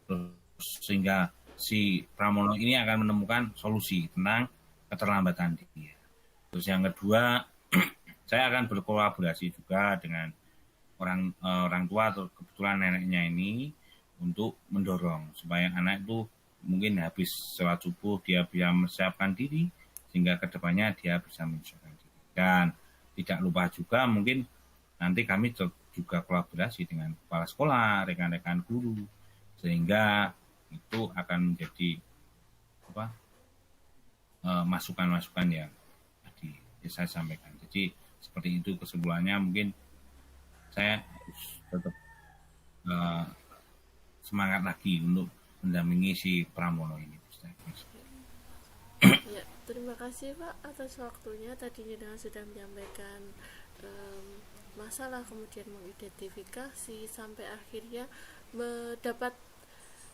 Speaker 2: terus sehingga si Pramono ini akan menemukan solusi tentang keterlambatan dia. Terus yang kedua, saya akan berkolaborasi juga dengan orang tua atau kebetulan neneknya ini untuk mendorong supaya anak itu mungkin habis sholat subuh dia bisa mempersiapkan diri sehingga kedepannya dia bisa menyesuaikan diri. Dan tidak lupa juga mungkin nanti kami juga kolaborasi dengan kepala sekolah, rekan-rekan guru, sehingga itu akan menjadi masukan-masukan yang tadi saya sampaikan. Jadi seperti itu kesimpulannya, mungkin saya harus tetap semangat lagi untuk mendampingi si Pramono ini.
Speaker 1: Ya, terima kasih Pak atas waktunya. Tadinya dengan sudah menyampaikan masalah, kemudian mengidentifikasi sampai akhirnya dapat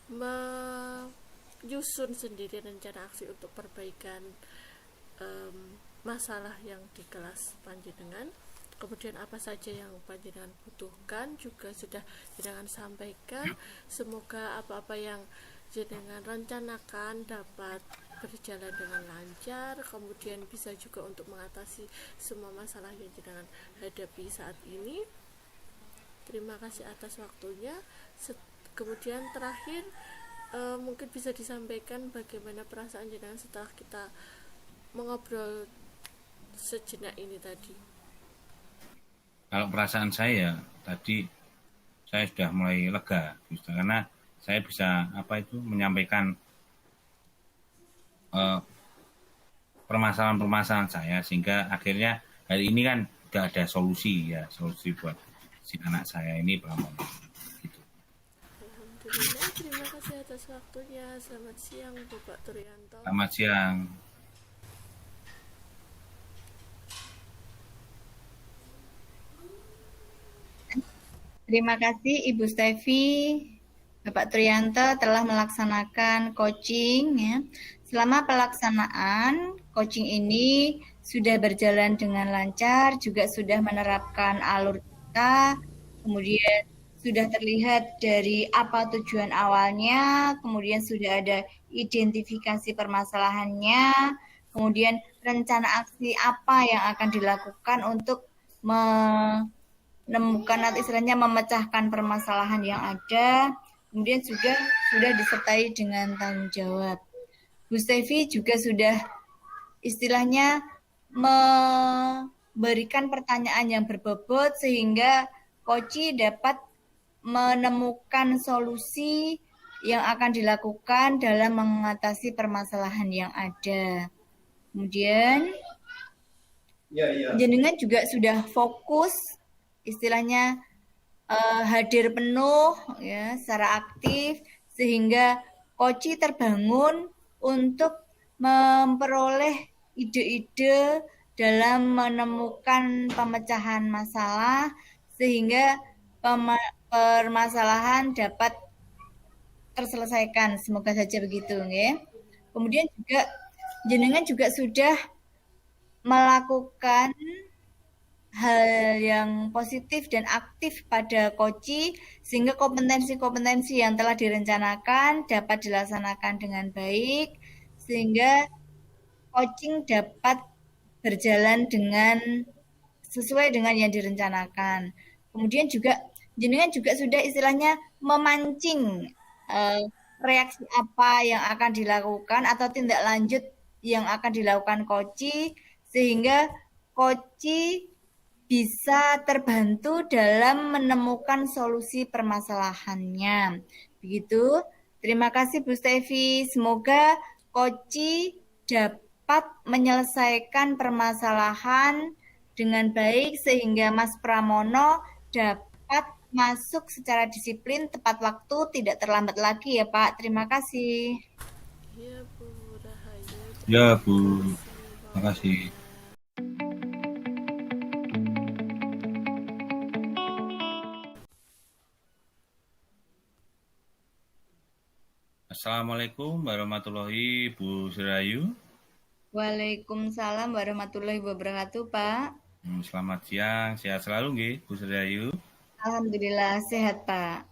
Speaker 1: menyusun sendiri rencana aksi untuk perbaikan masalah yang di kelas panjenengan. Kemudian apa saja yang panjenengan butuhkan juga sudah jenengan sampaikan. Semoga apa-apa yang jenengan rencanakan dapat berjalan dengan lancar, kemudian bisa juga untuk mengatasi semua masalah yang jenengan hadapi saat ini. Terima kasih atas waktunya. Kemudian terakhir mungkin bisa disampaikan bagaimana perasaan jenengan setelah kita mengobrol sejenak ini tadi.
Speaker 2: Kalau perasaan saya tadi, saya sudah mulai lega, karena saya bisa menyampaikan permasalahan-permasalahan saya, sehingga akhirnya hari ini kan udah ada solusi buat si anak saya ini Pramono. Gitu.
Speaker 1: Alhamdulillah, terima kasih atas waktunya. Selamat siang Bapak Turyanto.
Speaker 2: Selamat siang.
Speaker 3: Terima kasih Ibu Stevi, Bapak Turyanto telah melaksanakan coaching ya. Selama pelaksanaan coaching ini sudah berjalan dengan lancar, juga sudah menerapkan alur kita, kemudian sudah terlihat dari apa tujuan awalnya, kemudian sudah ada identifikasi permasalahannya, kemudian rencana aksi apa yang akan dilakukan untuk menemukan atau istilahnya memecahkan permasalahan yang ada, kemudian sudah disertai dengan tanggung jawab. Bu Stevi juga sudah istilahnya memberikan pertanyaan yang berbobot sehingga Koci dapat menemukan solusi yang akan dilakukan dalam mengatasi permasalahan yang ada. Kemudian jenengan juga sudah fokus istilahnya hadir penuh ya secara aktif sehingga Koci terbangun untuk memperoleh ide-ide dalam menemukan pemecahan masalah sehingga permasalahan dapat terselesaikan. Semoga saja begitu ya. Kemudian juga jenengan juga sudah melakukan hal yang positif dan aktif pada Koci, sehingga kompetensi-kompetensi yang telah direncanakan dapat dilaksanakan dengan baik, sehingga coaching dapat berjalan dengan sesuai dengan yang direncanakan. Kemudian juga jenengan juga sudah istilahnya memancing reaksi apa yang akan dilakukan atau tindak lanjut yang akan dilakukan Koci, sehingga Koci bisa terbantu dalam menemukan solusi permasalahannya. Begitu. Terima kasih Bu Stevi. Semoga Koci dapat menyelesaikan permasalahan dengan baik sehingga Mas Pramono dapat masuk secara disiplin tepat waktu, tidak terlambat lagi ya Pak. Terima kasih.
Speaker 1: Iya Bu Rahayu,
Speaker 2: Ya,
Speaker 1: terima
Speaker 2: Bu.
Speaker 1: kasih
Speaker 2: Terima kasih.
Speaker 1: waktunya.
Speaker 2: Assalamualaikum warahmatullahi Bu Serayu.
Speaker 3: Waalaikumsalam warahmatullahi wabarakatuh Pak.
Speaker 2: Selamat siang, sehat selalu nggih Bu Serayu.
Speaker 3: Alhamdulillah sehat Pak.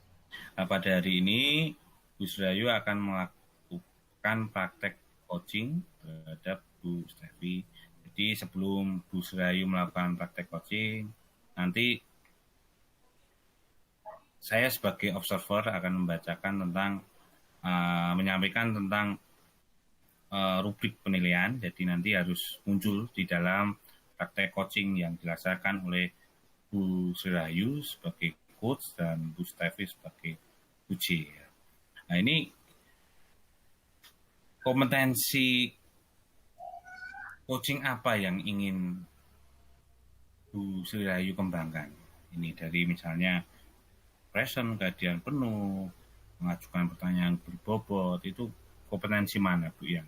Speaker 2: Nah, pada hari ini Bu Serayu akan melakukan praktek coaching terhadap Bu Stevi. Jadi sebelum Bu Serayu melakukan praktek coaching, nanti saya sebagai observer akan membacakan tentang menyampaikan tentang rubrik penilaian. Jadi nanti harus muncul di dalam praktek coaching yang dilaksanakan oleh Bu Serayu sebagai coach dan Bu Stevi sebagai uji. Nah, ini kompetensi coaching apa yang ingin Bu Serayu kembangkan? Ini dari misalnya present, kehadiran penuh, mengajukan pertanyaan berbobot, itu kompetensi mana Bu yang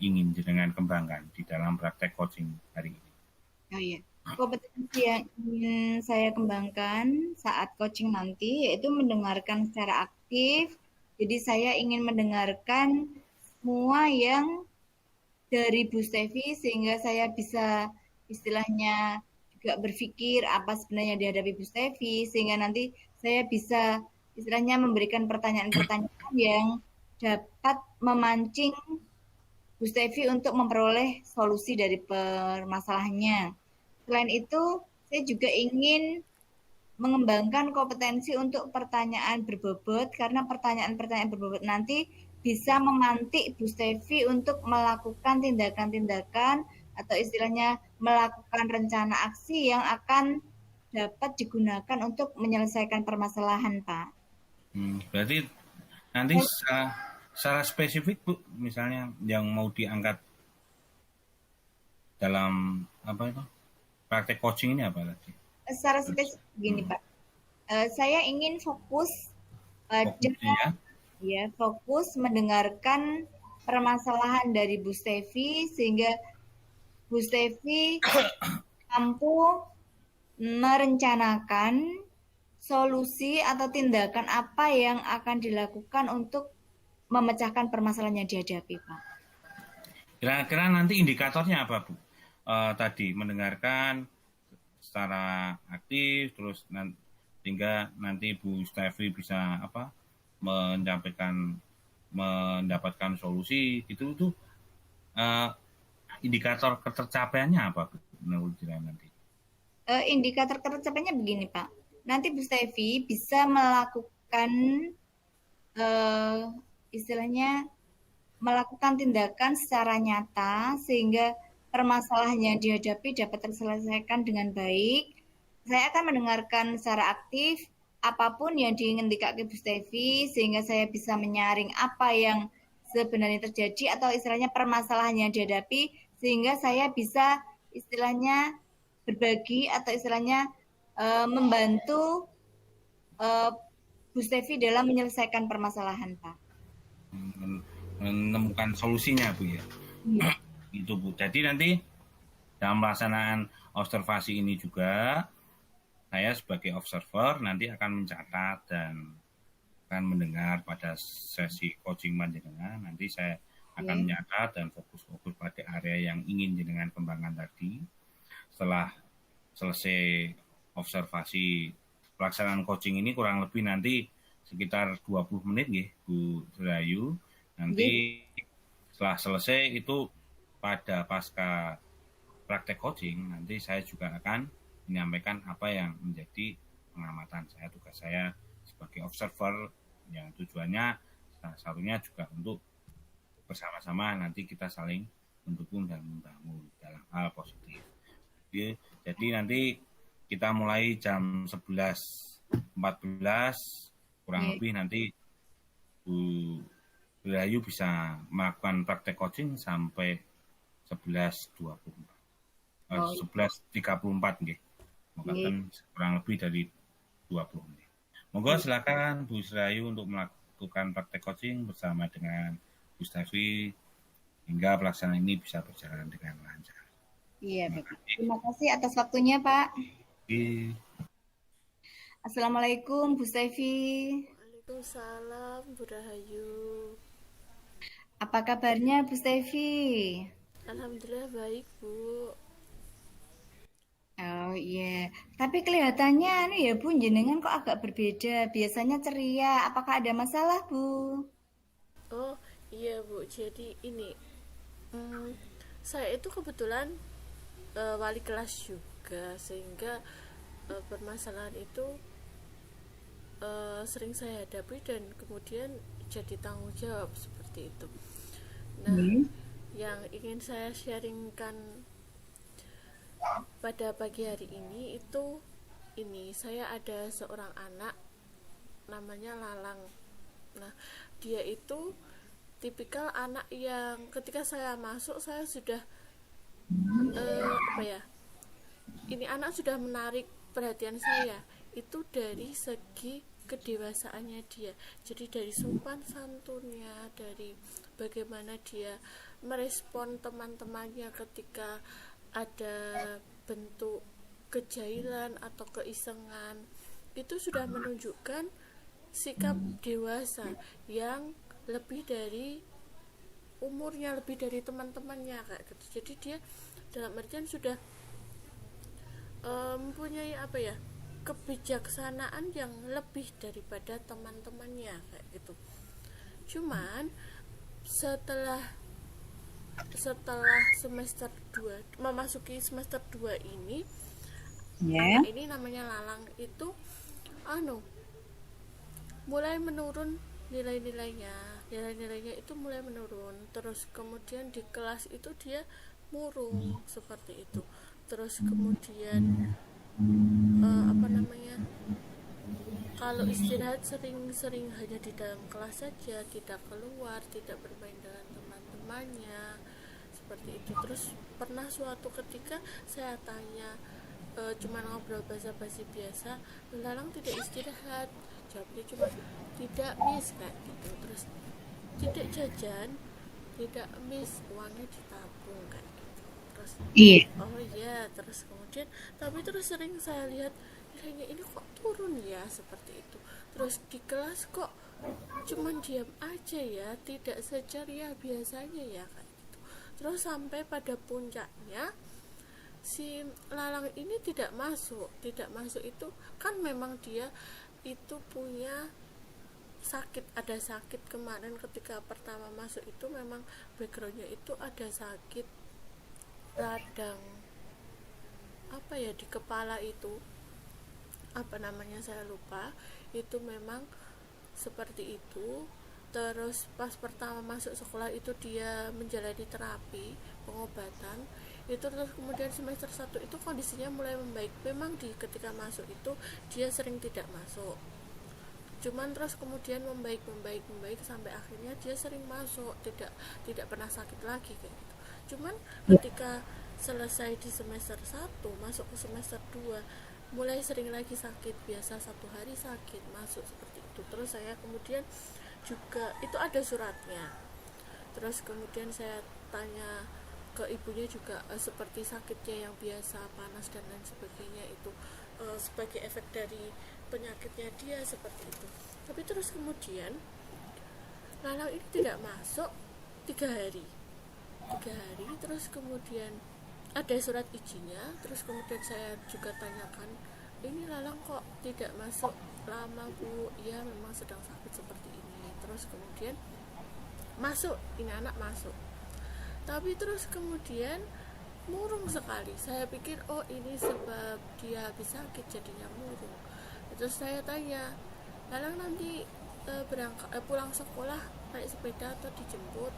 Speaker 2: ingin jenengan kembangkan di dalam praktek coaching hari ini?
Speaker 3: Oh iya. Kompetensi yang ingin saya kembangkan saat coaching nanti yaitu mendengarkan secara aktif. Jadi saya ingin mendengarkan semua yang dari Bu Stevi sehingga saya bisa istilahnya juga berpikir apa sebenarnya dihadapi Bu Stevi sehingga nanti saya bisa istilahnya memberikan pertanyaan-pertanyaan yang dapat memancing Bu Stevi untuk memperoleh solusi dari permasalahannya. Selain itu, saya juga ingin mengembangkan kompetensi untuk pertanyaan berbobot karena pertanyaan-pertanyaan berbobot nanti bisa memantik Bu Stevi untuk melakukan tindakan-tindakan atau istilahnya melakukan rencana aksi yang akan dapat digunakan untuk menyelesaikan permasalahan, Pak.
Speaker 2: Berarti nanti secara spesifik Bu, misalnya yang mau diangkat dalam apa itu praktek coaching ini apa tadi?
Speaker 3: Secara spesifik begini Pak, saya ingin fokus pada fokus mendengarkan permasalahan dari Bu Stevi sehingga Bu Stevi mampu merencanakan solusi atau tindakan apa yang akan dilakukan untuk memecahkan permasalahan yang dihadapi, Pak.
Speaker 2: Kira-kira nanti indikatornya apa, Bu? Tadi mendengarkan secara aktif, terus sehingga nanti Bu Stevi bisa mendapatkan solusi itu tuh indikator ketercapaiannya apa, Bu, menurut nanti?
Speaker 3: Indikator ketercapaiannya begini, Pak. Nanti Bu Stevi bisa melakukan istilahnya melakukan tindakan secara nyata sehingga permasalahan yang dihadapi dapat terselesaikan dengan baik. Saya akan mendengarkan secara aktif apapun yang diinginkan Bu Stevi sehingga saya bisa menyaring apa yang sebenarnya terjadi atau istilahnya permasalahan yang dihadapi sehingga saya bisa istilahnya berbagi atau istilahnya membantu Bu Stevi dalam menyelesaikan permasalahan, Pak.
Speaker 2: Menemukan solusinya, Bu ya. Iya. Itu Bu. Jadi nanti dalam pelaksanaan observasi ini juga saya sebagai observer nanti akan mencatat dan akan mendengar pada sesi coaching panjenengan. Nanti saya akan mencatat dan fokus pada area yang ingin jenengan kembangkan tadi. Setelah selesai observasi pelaksanaan coaching ini kurang lebih nanti sekitar 20 menit nggih Bu Rahayu. Nanti setelah selesai itu pada pasca praktek coaching nanti saya juga akan menyampaikan apa yang menjadi pengamatan saya, tugas saya sebagai observer yang tujuannya salah satunya juga untuk bersama-sama nanti kita saling mendukung dan membangun dalam hal positif. Jadi nanti kita mulai jam 11.14 kurang lebih nanti Bu Rahayu bisa melakukan praktek coaching sampai 11.24. 11.34 nggih. Mungkin kurang lebih dari 20 menit. Monggo silakan Bu Rahayu untuk melakukan praktek coaching bersama dengan Bu Stefi hingga pelaksanaan ini bisa berjalan dengan lancar.
Speaker 3: Iya, baik. Terima kasih atas waktunya, Pak. Assalamualaikum, Bu Stefi.
Speaker 1: Waalaikumsalam, Bu Rahayu.
Speaker 3: Apa kabarnya, Bu Stefi?
Speaker 1: Alhamdulillah baik, Bu.
Speaker 3: Oh iya, tapi kelihatannya nih ya Bu, jenengan kok agak berbeda. Biasanya ceria. Apakah ada masalah, Bu?
Speaker 1: Oh iya, Bu. Jadi ini saya itu kebetulan wali kelas juga, sehingga permasalahan itu sering saya hadapi dan kemudian jadi tanggung jawab seperti itu. Nah, yang ingin saya sharingkan pada pagi hari ini itu saya ada seorang anak namanya Lalang. Nah, dia itu tipikal anak yang ketika saya masuk saya sudah ini anak sudah menarik perhatian saya itu dari segi kedewasaannya dia. Jadi dari sopan santunnya, dari bagaimana dia merespon teman-temannya ketika ada bentuk kejahilan atau keisengan, itu sudah menunjukkan sikap dewasa yang lebih dari umurnya, lebih dari teman-temannya kayak gitu. Jadi dia dalam artian sudah mempunyai kebijaksanaan yang lebih daripada teman-temannya kayak gitu. Cuman setelah semester 2 memasuki semester 2 ini anak ini namanya Lalang itu mulai menurun nilai-nilainya itu mulai menurun. Terus kemudian di kelas itu dia murung seperti itu. Terus kemudian kalau istirahat sering hanya di dalam kelas saja, tidak keluar, tidak bermain dengan teman-temannya seperti itu. Terus pernah suatu ketika saya tanya, cuma ngobrol basa-basi biasa, Lalang tidak istirahat, jawabnya cuma tidak miss kayak gitu. Terus tidak jajan, tidak miss, uangnya ditabung kayak gitu. Terus oh iya, terus kemudian tapi terus sering saya lihat nilainya ini kok turun ya seperti itu. Terus di kelas kok cuman diam aja ya, tidak seceria biasanya ya kayak gitu. Terus sampai pada puncaknya si Lalang ini tidak masuk itu kan memang dia itu punya ada sakit kemarin ketika pertama masuk itu memang backgroundnya itu ada sakit radang di kepala itu saya lupa, itu memang seperti itu. Terus pas pertama masuk sekolah itu dia menjalani terapi pengobatan itu. Terus kemudian semester 1 itu kondisinya mulai membaik. Memang ketika masuk itu dia sering tidak masuk, cuman terus kemudian membaik sampai akhirnya dia sering masuk, tidak pernah sakit lagi kayak gitu. Cuman ketika selesai di semester 1 masuk ke semester 2 mulai sering lagi sakit, biasa 1 hari sakit masuk seperti itu. Terus saya kemudian juga itu ada suratnya. Terus kemudian saya tanya ke ibunya juga, seperti sakitnya yang biasa, panas dan lain sebagainya itu sebagai efek dari penyakitnya dia seperti itu. Tapi terus kemudian Lalang ini tidak masuk 3 hari. Terus kemudian ada surat izinnya. Terus kemudian saya juga tanyakan, ini Lalang kok tidak masuk lama Bu? Ya memang sedang sakit seperti ini. Terus kemudian masuk, ini anak masuk, tapi terus kemudian murung sekali. Saya pikir oh ini sebab dia habis sakit jadinya murung. Terus saya tanya, Lalang nanti pulang sekolah naik sepeda atau dijemput?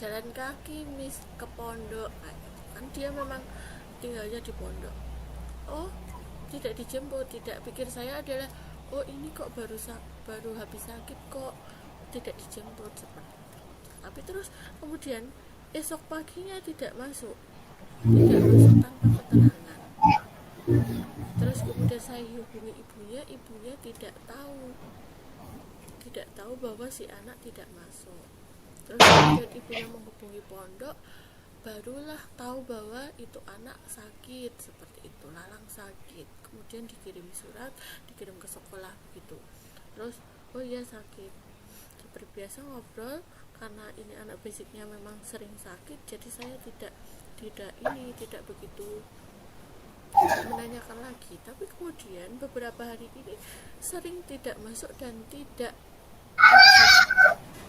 Speaker 1: Jalan kaki Miss, ke pondok. Kan dia memang tinggalnya di pondok. Oh tidak dijemput. Tidak, pikir saya adalah oh ini kok baru habis sakit kok tidak dijemput seperti itu. Tapi terus kemudian esok paginya tidak masuk tanpa keterangan. Terus kemudian saya hubungi ibunya tidak tahu bahwa si anak tidak masuk. Terus kemudian ibunya menghubungi pondok, barulah tahu bahwa itu anak sakit seperti itu, Lalang sakit. Kemudian dikirim surat, dikirim ke sekolah gitu. Terus oh iya sakit. Seperti biasa ngobrol, karena ini anak basicnya memang sering sakit, jadi saya tidak begitu menanyakan lagi. Tapi kemudian beberapa hari ini sering tidak masuk dan tidak,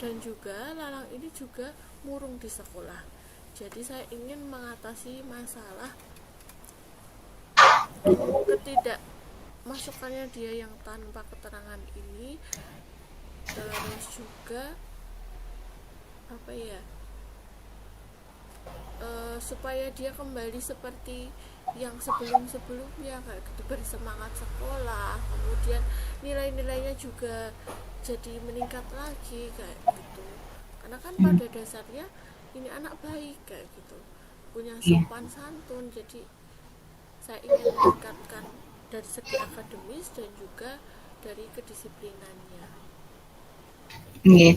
Speaker 1: dan juga Lalang ini juga murung di sekolah. Jadi saya ingin mengatasi masalah ketidakmasukannya dia yang tanpa keterangan ini. Terus juga supaya dia kembali seperti yang sebelum-sebelumnya kayak gitu, bersemangat sekolah, kemudian nilai-nilainya juga jadi meningkat lagi kayak gitu. Karena kan pada dasarnya ini anak baik kayak gitu, punya sopan santun. Jadi saya ingin meningkatkan dari segi akademis dan juga dari kedisiplinannya.
Speaker 3: Nggih.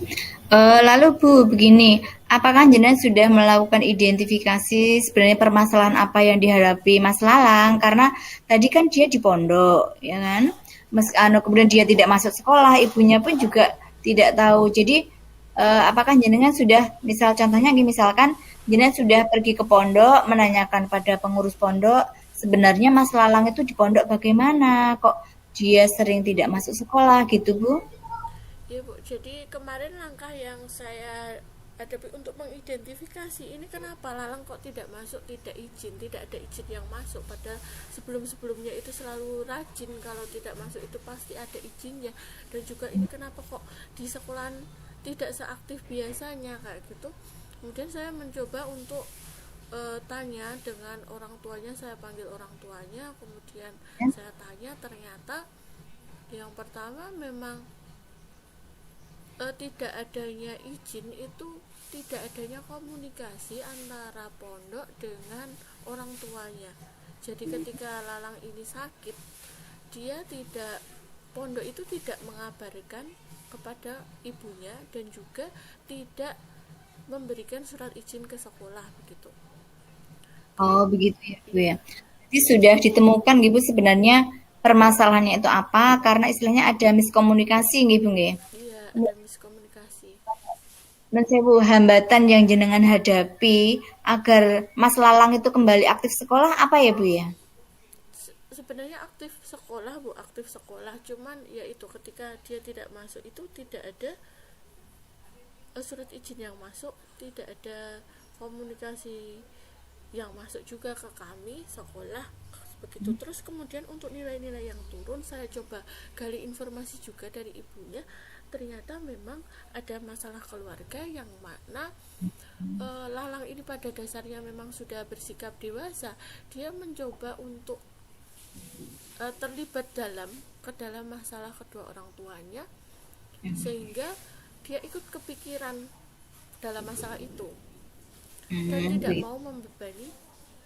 Speaker 3: Lalu Bu, begini, apakah jenengan sudah melakukan identifikasi sebenarnya permasalahan apa yang dihadapi Mas Lalang? Karena tadi kan dia di pondok, ya kan? Kemudian dia tidak masuk sekolah, ibunya pun juga tidak tahu. Jadi, apakah jenengan sudah, contohnya misalkan jenengan sudah pergi ke pondok, menanyakan pada pengurus pondok, sebenarnya Mas Lalang itu di pondok bagaimana? Kok dia sering tidak masuk sekolah gitu, Bu?
Speaker 1: Ya Bu, jadi kemarin langkah yang saya hadapi untuk mengidentifikasi ini kenapa Lalang kok tidak masuk, tidak ada izin yang masuk, pada sebelumnya itu selalu rajin, kalau tidak masuk itu pasti ada izinnya. Dan juga ini kenapa kok di sekolahan tidak seaktif biasanya kayak gitu. Kemudian saya mencoba untuk tanya dengan orang tuanya, saya panggil orang tuanya, kemudian saya tanya, ternyata yang pertama memang tidak adanya izin itu tidak adanya komunikasi antara pondok dengan orang tuanya. Jadi ketika Lalang ini sakit, pondok itu tidak mengabarkan kepada ibunya dan juga tidak memberikan surat izin ke sekolah begitu.
Speaker 3: Oh, begitu ya, Bu ya. Jadi sudah ditemukan gitu sebenarnya permasalahannya itu apa, karena istilahnya ada miskomunikasi gitu, Bu.
Speaker 1: Iya, ada miskomunikasi.
Speaker 3: Dan Bu, hambatan yang jenengan hadapi agar Mas Lalang itu kembali aktif sekolah apa ya, Bu ya?
Speaker 1: Sebenarnya aktif sekolah, cuman ya itu ketika dia tidak masuk itu tidak ada surat izin yang masuk, tidak ada komunikasi yang masuk juga ke kami sekolah begitu. Terus kemudian untuk nilai-nilai yang turun, saya coba gali informasi juga dari ibunya. Ternyata memang ada masalah keluarga yang mana Lalang ini pada dasarnya memang sudah bersikap dewasa. Dia mencoba untuk terlibat ke dalam masalah kedua orang tuanya, sehingga dia ikut kepikiran dalam masalah itu dan tidak mau membebani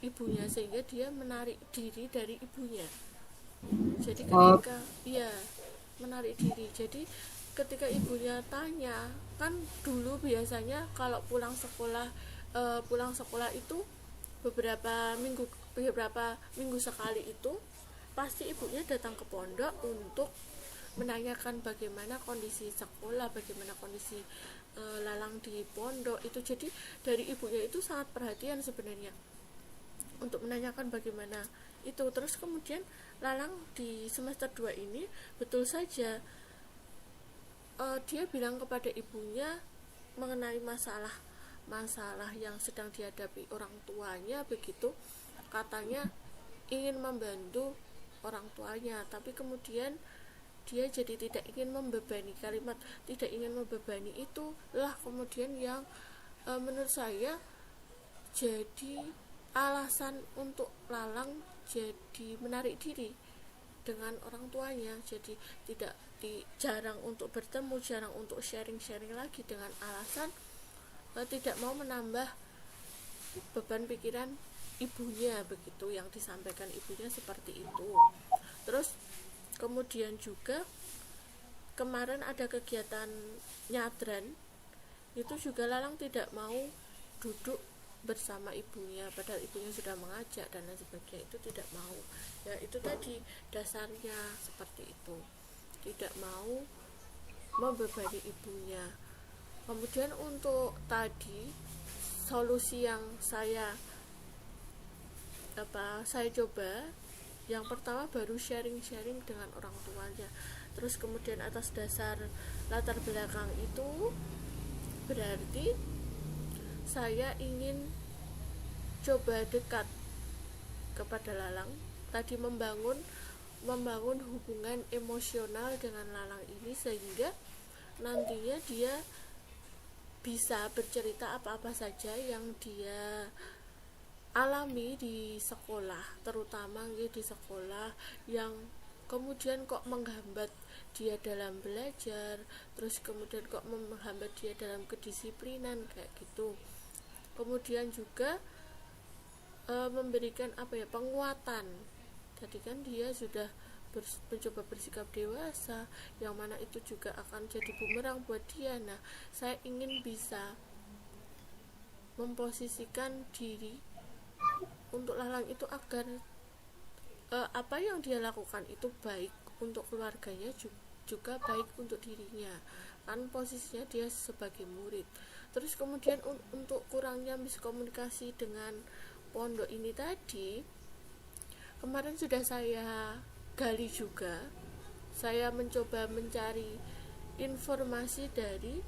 Speaker 1: ibunya, sehingga dia menarik diri dari ibunya. Jadi menarik diri. Jadi ketika ibunya tanya, kan dulu biasanya kalau pulang sekolah itu beberapa minggu sekali itu pasti ibunya datang ke pondok untuk menanyakan bagaimana kondisi sekolah, bagaimana kondisi Lalang di pondok itu. Jadi dari ibunya itu sangat perhatian sebenarnya. untuk menanyakan bagaimana itu. Terus kemudian Lalang di semester 2 ini betul saja dia bilang kepada ibunya mengenai masalah yang sedang dihadapi orang tuanya begitu, katanya ingin membantu orang tuanya, tapi kemudian dia jadi tidak ingin membebani. Kalimat tidak ingin membebani itu lah kemudian yang menurut saya jadi alasan untuk Lalang jadi menarik diri dengan orang tuanya, jadi tidak jarang untuk bertemu, jarang untuk sharing lagi, dengan alasan tidak mau menambah beban pikiran ibunya begitu, yang disampaikan ibunya seperti itu. Terus kemudian juga kemarin ada kegiatan nyadran, itu juga Lalang tidak mau duduk bersama ibunya, padahal ibunya sudah mengajak dan lain sebagainya, itu tidak mau. Ya itu tadi dasarnya seperti itu, tidak mau membebani ibunya. Kemudian untuk tadi solusi yang saya coba, yang pertama baru sharing dengan orang tuanya. Terus kemudian atas dasar latar belakang itu berarti saya ingin coba dekat kepada Lalang, tadi membangun hubungan emosional dengan Lalang ini, sehingga nantinya dia bisa bercerita apa-apa saja yang dia alami di sekolah, terutama di sekolah yang kemudian kok menghambat dia dalam belajar, terus kemudian kok menghambat dia dalam kedisiplinan kayak gitu. Kemudian juga memberikan penguatan. Tadi kan dia sudah mencoba bersikap dewasa, yang mana itu juga akan jadi bumerang buat dia. Nah, saya ingin bisa memposisikan diri untuk Lalang itu agar apa yang dia lakukan itu baik untuk keluarganya, juga baik untuk dirinya, kan posisinya dia sebagai murid. Terus kemudian untuk kurangnya miskomunikasi dengan pondok ini tadi, kemarin sudah saya gali juga, saya mencoba mencari informasi dari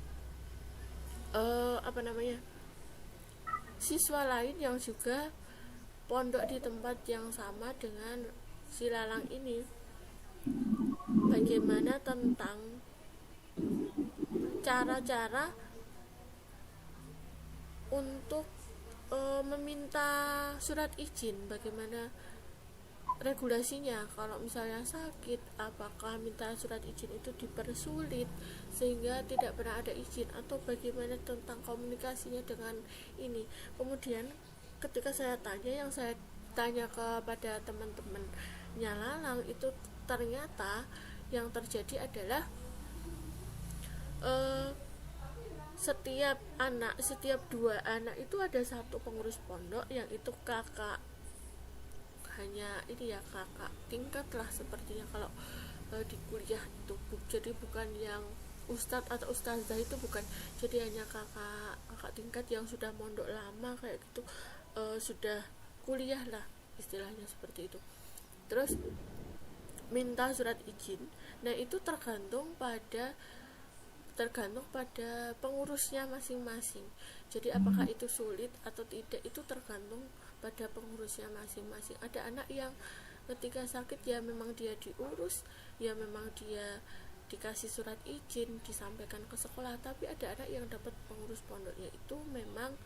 Speaker 1: siswa lain yang juga pondok di tempat yang sama dengan si Lalang ini, bagaimana tentang cara-cara untuk meminta surat izin, bagaimana regulasinya. Kalau misalnya sakit, apakah minta surat izin itu dipersulit sehingga tidak pernah ada izin, atau bagaimana tentang komunikasinya dengan ini. Kemudian ketika saya tanya kepada teman-temannya Lalang, itu ternyata yang terjadi adalah setiap 2 anak itu ada satu pengurus pondok, yang itu kakak, hanya ini ya, kakak tingkat lah sepertinya kalau di kuliah itu. Jadi bukan yang ustadz atau ustazah, itu bukan, jadi hanya kakak tingkat yang sudah mondok lama kayak gitu, sudah kuliah lah istilahnya seperti itu. Terus minta surat izin, nah itu tergantung pada pengurusnya masing-masing. Jadi apakah itu sulit atau tidak, itu tergantung pada pengurusnya masing-masing. Ada anak yang ketika sakit ya memang dia diurus, ya memang dia dikasih surat izin, disampaikan ke sekolah, tapi ada anak yang dapat pengurus pondoknya itu memang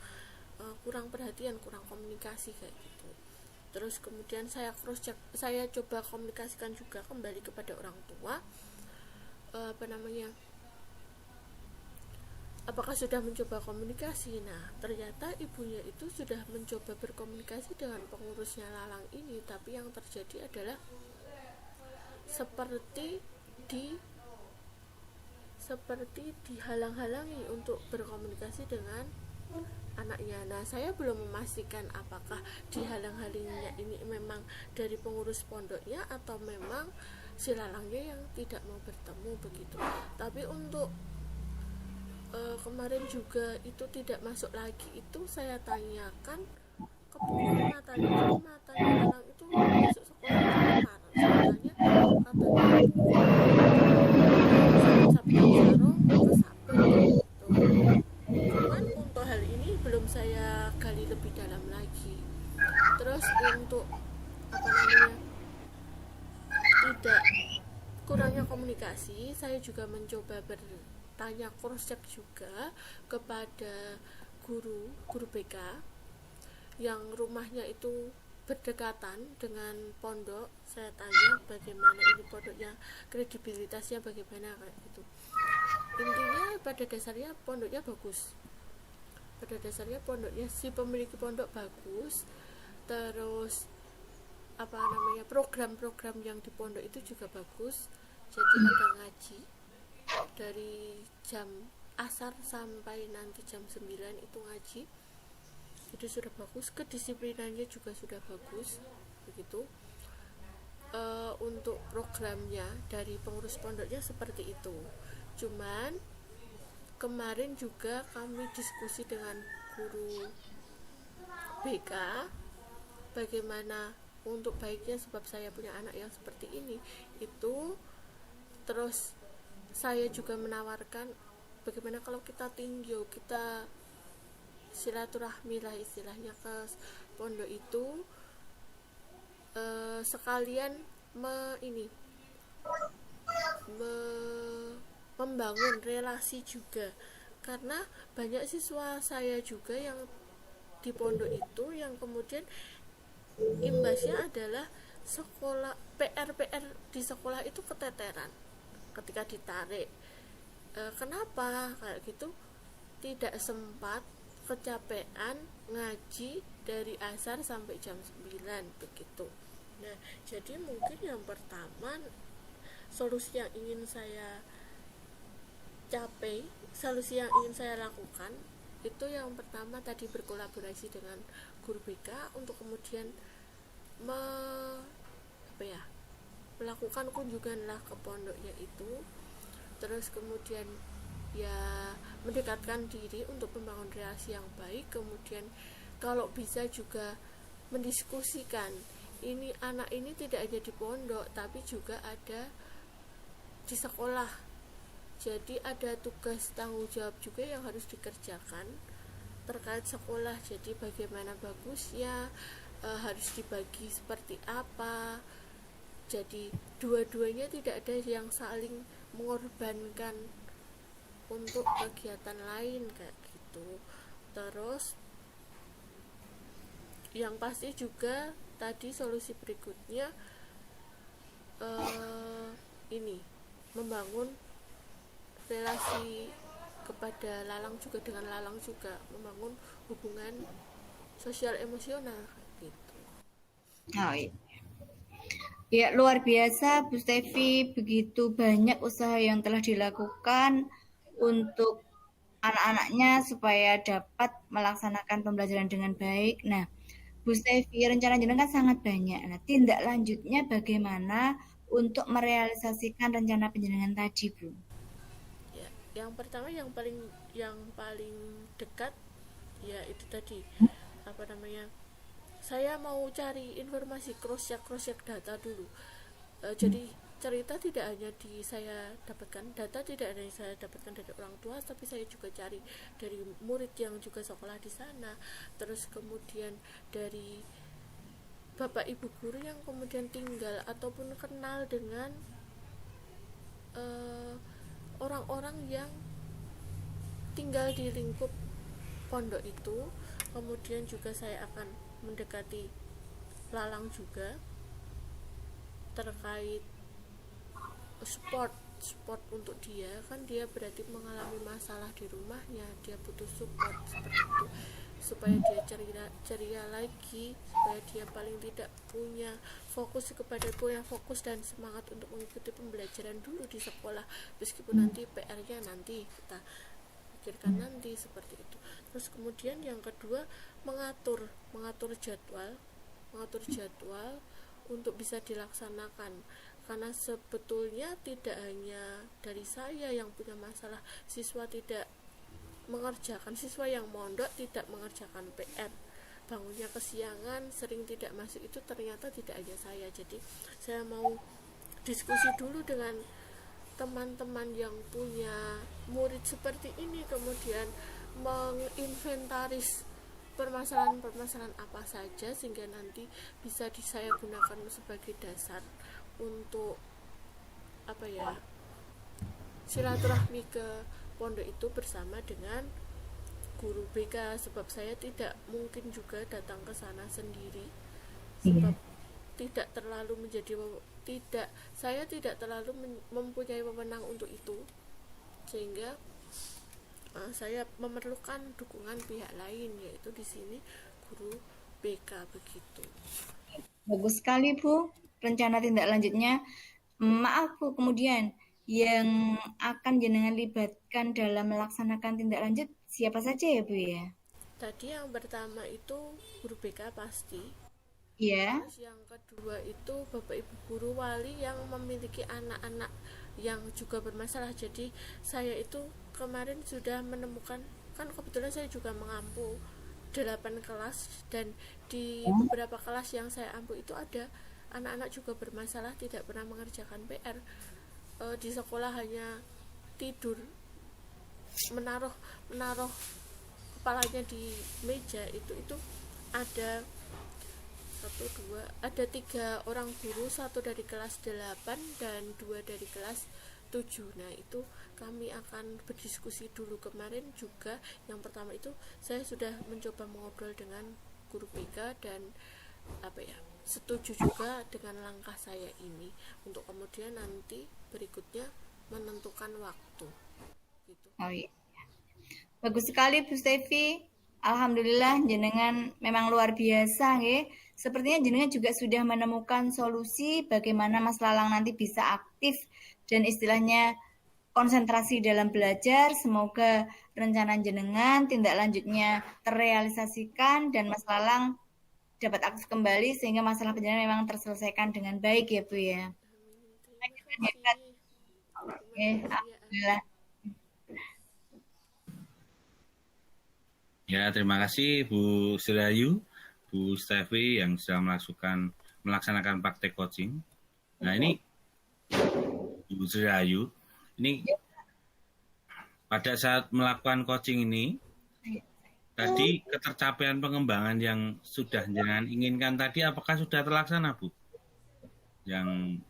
Speaker 1: kurang perhatian, kurang komunikasi kayak gitu. Terus kemudian saya cross check, saya coba komunikasikan juga kembali kepada orang tua, apakah sudah mencoba komunikasi. Nah, ternyata ibunya itu sudah mencoba berkomunikasi dengan pengurusnya Lalang ini, tapi yang terjadi adalah seperti dihalang-halangi untuk berkomunikasi dengan anaknya. Nah, saya belum memastikan apakah dihalang-halanginya ini memang dari pengurus pondoknya atau memang si Lalangnya yang tidak mau bertemu begitu. Tapi untuk kemarin juga itu tidak masuk lagi, itu saya tanyakan ke pengurus tadi, Terus untuk apa namanya, tidak kurangnya komunikasi, saya juga mencoba bertanya cross check juga kepada guru BK yang rumahnya itu berdekatan dengan pondok. Saya tanya bagaimana ini pondoknya, kredibilitasnya bagaimana, kayak gitu. Intinya pada dasarnya pondoknya bagus, pada dasarnya pondoknya si pemilik pondok bagus. Terus apa namanya, program-program yang di pondok itu juga bagus. Jadi ada ngaji dari jam asar sampai nanti jam 9 itu ngaji, itu sudah bagus. Kedisiplinannya juga sudah bagus begitu. Untuk programnya dari pengurus pondoknya seperti itu. Cuman kemarin juga kami diskusi dengan guru BK bagaimana untuk baiknya, sebab saya punya anak yang seperti ini itu. Terus saya juga menawarkan bagaimana kalau kita tinjau, kita silaturahmi lah istilahnya ke pondok itu, sekalian membangun relasi juga, karena banyak siswa saya juga yang di pondok itu yang kemudian imbasnya adalah sekolah PR di sekolah itu keteteran ketika ditarik. Kenapa kayak gitu? Tidak sempat, kecapean ngaji dari asar sampai jam 9 begitu. Nah, jadi mungkin yang pertama solusi yang ingin saya capai, solusi yang ingin saya lakukan itu yang pertama tadi berkolaborasi dengan guru BK untuk kemudian melakukan kunjungan lah ke pondoknya itu. Terus kemudian ya mendekatkan diri untuk membangun relasi yang baik. Kemudian kalau bisa juga mendiskusikan, ini anak ini tidak hanya di pondok tapi juga ada di sekolah. Jadi ada tugas tanggung jawab juga yang harus dikerjakan terkait sekolah. Jadi bagaimana bagusnya, harus dibagi seperti apa. Jadi dua-duanya tidak ada yang saling mengorbankan untuk kegiatan lain kayak gitu. Terus yang pasti juga tadi solusi berikutnya ini membangun relasi kepada Lalang juga, dengan Lalang juga membangun hubungan sosial emosional gitu.
Speaker 3: Oh, iya. Ya, luar biasa Bu Stefi, begitu banyak usaha yang telah dilakukan untuk anak-anaknya supaya dapat melaksanakan pembelajaran dengan baik. Nah, Bu Stefi, rencana jenengan kan sangat banyak. Nah, tindak lanjutnya bagaimana untuk merealisasikan rencana penjenengan tadi, Bu?
Speaker 1: Ya, yang pertama yang paling dekat ya itu tadi apa namanya, saya mau cari informasi, cross check data dulu. Jadi cerita tidak hanya saya dapatkan, data tidak hanya saya dapatkan dari orang tua, tapi saya juga cari dari murid yang juga sekolah di sana. Terus kemudian dari bapak ibu guru yang kemudian tinggal ataupun kenal dengan orang-orang yang tinggal di lingkup pondok itu. Kemudian juga saya akan mendekati Lalang juga terkait support untuk dia, kan dia berarti mengalami masalah di rumahnya, dia butuh support seperti itu supaya dia ceria lagi, supaya dia paling tidak punya fokus dan semangat untuk mengikuti pembelajaran dulu di sekolah, meskipun nanti PR-nya nanti kita pikirkan nanti seperti itu. Terus kemudian yang kedua mengatur jadwal untuk bisa dilaksanakan, karena sebetulnya tidak hanya dari saya yang punya masalah, siswa yang mondok tidak mengerjakan PR, bangunnya kesiangan, sering tidak masuk, itu ternyata tidak hanya saya. Jadi saya mau diskusi dulu dengan teman-teman yang punya murid seperti ini, kemudian menginventaris permasalahan-permasalahan apa saja sehingga nanti bisa saya gunakan sebagai dasar untuk apa ya, silaturahmi ke pondok itu bersama dengan guru BK, sebab saya tidak mungkin juga datang ke sana sendiri, sebab tidak terlalu tidak saya tidak terlalu mempunyai wewenang untuk itu, sehingga saya memerlukan dukungan pihak lain, yaitu di sini guru BK begitu.
Speaker 3: Bagus sekali, Bu. Rencana tindak lanjutnya. Maaf, Bu, kemudian yang akan jenengan libatkan dalam melaksanakan tindak lanjut siapa saja ya, Bu ya?
Speaker 1: Tadi yang pertama itu guru BK pasti.
Speaker 3: Iya.
Speaker 1: Terus yang kedua itu Bapak Ibu guru wali yang memiliki anak-anak yang juga bermasalah. Jadi saya itu kemarin sudah menemukan, kan kebetulan saya juga mengampu 8 kelas, dan di beberapa kelas yang saya ampu itu ada anak-anak juga bermasalah, tidak pernah mengerjakan PR. Di sekolah hanya tidur, menaruh kepalanya di meja. Itu ada ada 3 orang guru, 1 dari kelas 8 dan 2 dari kelas 7. Nah, itu kami akan berdiskusi dulu. Kemarin juga yang pertama itu saya sudah mencoba mengobrol dengan guru PK dan setuju juga dengan langkah saya ini untuk kemudian nanti berikutnya menentukan waktu gitu.
Speaker 3: Oh iya. Bagus sekali Bu Stevi. Alhamdulillah jenengan memang luar biasa nggih. Sepertinya jenengan juga sudah menemukan solusi bagaimana Mas Lalang nanti bisa aktif dan istilahnya konsentrasi dalam belajar. Semoga rencana jenengan tindak lanjutnya terrealisasikan dan Mas Lalang dapat aktif kembali sehingga masalah penjenengan memang terselesaikan dengan baik ya Bu ya. Hebat. Oke, alhamdulillah.
Speaker 2: Ya, terima kasih Bu Sirayu, Bu Stevi yang sudah melaksanakan praktek coaching. Nah, ini Bu Sirayu, ini pada saat melakukan coaching ini, tadi ketercapaian pengembangan yang sudah jenengan inginkan tadi, apakah sudah terlaksana, Bu? Yang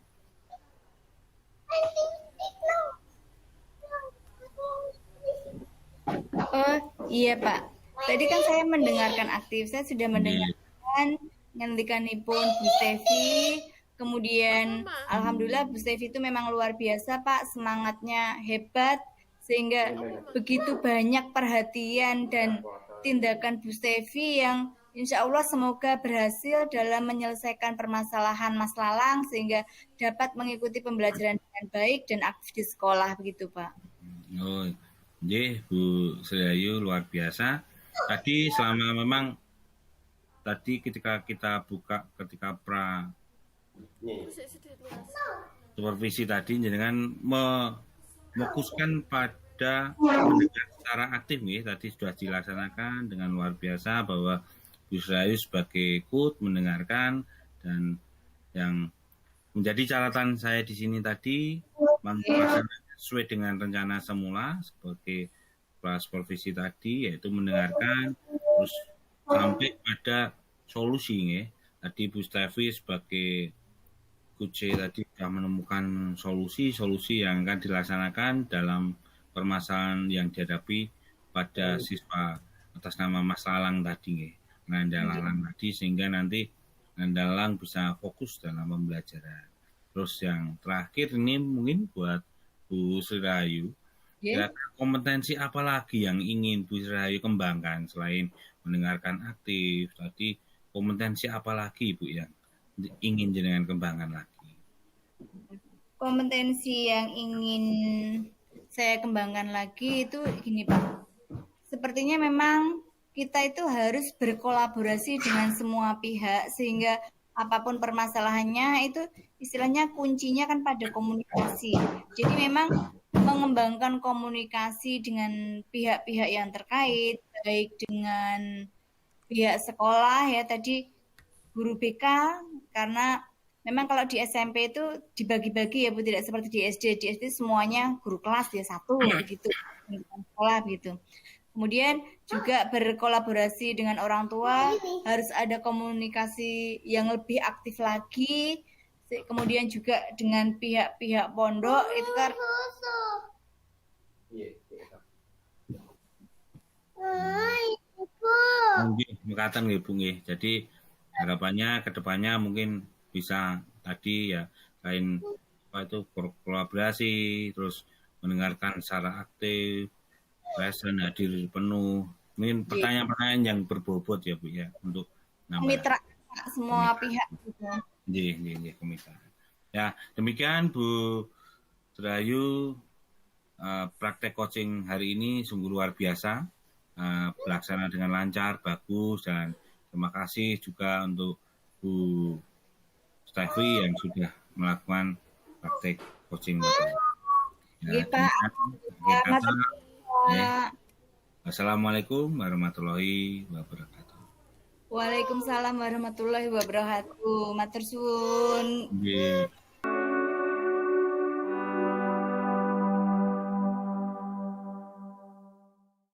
Speaker 3: Oh iya Pak, tadi kan saya mendengarkan aktif, saya sudah mendengarkan ngendikanipun Bu Stevi, kemudian alhamdulillah Bu Stevi itu memang luar biasa Pak, semangatnya hebat, sehingga begitu banyak perhatian dan tindakan Bu Stevi yang insya Allah semoga berhasil dalam menyelesaikan permasalahan Mas Lalang sehingga dapat mengikuti pembelajaran dengan baik dan aktif di sekolah begitu Pak.
Speaker 2: Oh, Bu Sirayu luar biasa. Tadi selama memang tadi ketika kita buka ketika supervisi tadi dengan memfokuskan pada mendengar secara aktif nih, tadi sudah dilaksanakan dengan luar biasa bahwa Bu Sirayu sebagai coach mendengarkan, dan yang menjadi catatan saya di sini tadi sesuai dengan rencana semula sebagai kelas supervisi tadi, yaitu mendengarkan terus sampai pada solusi ya. Tadi Bu Stevi sebagai coach tadi sudah menemukan solusi yang akan dilaksanakan dalam permasalahan yang dihadapi pada siswa atas nama Mas Lalang tadi ya. Lalang tadi, sehingga nanti Lalang bisa fokus dalam pembelajaran. Terus yang terakhir ini mungkin buat Bu Sirayu, kira-kira kompetensi apa lagi yang ingin Bu Sirayu kembangkan selain mendengarkan aktif tadi? Kompetensi apa lagi Bu yang ingin jenengan kembangkan lagi?
Speaker 3: Kompetensi yang ingin saya kembangkan lagi itu gini Pak, sepertinya memang kita itu harus berkolaborasi dengan semua pihak sehingga apapun permasalahannya itu istilahnya kuncinya kan pada komunikasi. Jadi memang mengembangkan komunikasi dengan pihak-pihak yang terkait, baik dengan pihak sekolah ya tadi guru BK, karena memang kalau di SMP itu dibagi-bagi ya Bu, tidak seperti di SD. Di SD semuanya guru kelas ya satu begitu, sekolah gitu. Kemudian juga berkolaborasi dengan orang tua, harus ada komunikasi yang lebih aktif lagi. Kemudian juga dengan pihak-pihak pondok itu kan
Speaker 2: Nggih, mekaten nggih Bu nggih. Jadi harapannya ke depannya mungkin bisa tadi ya selain apa itu berkolaborasi, terus mendengarkan secara aktif, present, hadir penuh. Mungkin pertanyaan-pertanyaan yang berbobot ya Bu ya untuk nambah
Speaker 3: mitra semua
Speaker 2: kemitraan.
Speaker 3: pihak gitu.
Speaker 2: Nggih, kemitraan. Ya, demikian Bu Serayu, praktek coaching hari ini sungguh luar biasa, berlaksana dengan lancar, bagus, dan terima kasih juga untuk Bu Steffi yang sudah melakukan praktek coaching Bapak. Ya,
Speaker 3: Nggih, Pak.
Speaker 2: akhir kata, ya.
Speaker 3: Pak.
Speaker 2: Assalamualaikum warahmatullahi wabarakatuh.
Speaker 3: Waalaikumsalam warahmatullahi wabarakatuh. Matur suwun.
Speaker 2: Nggih.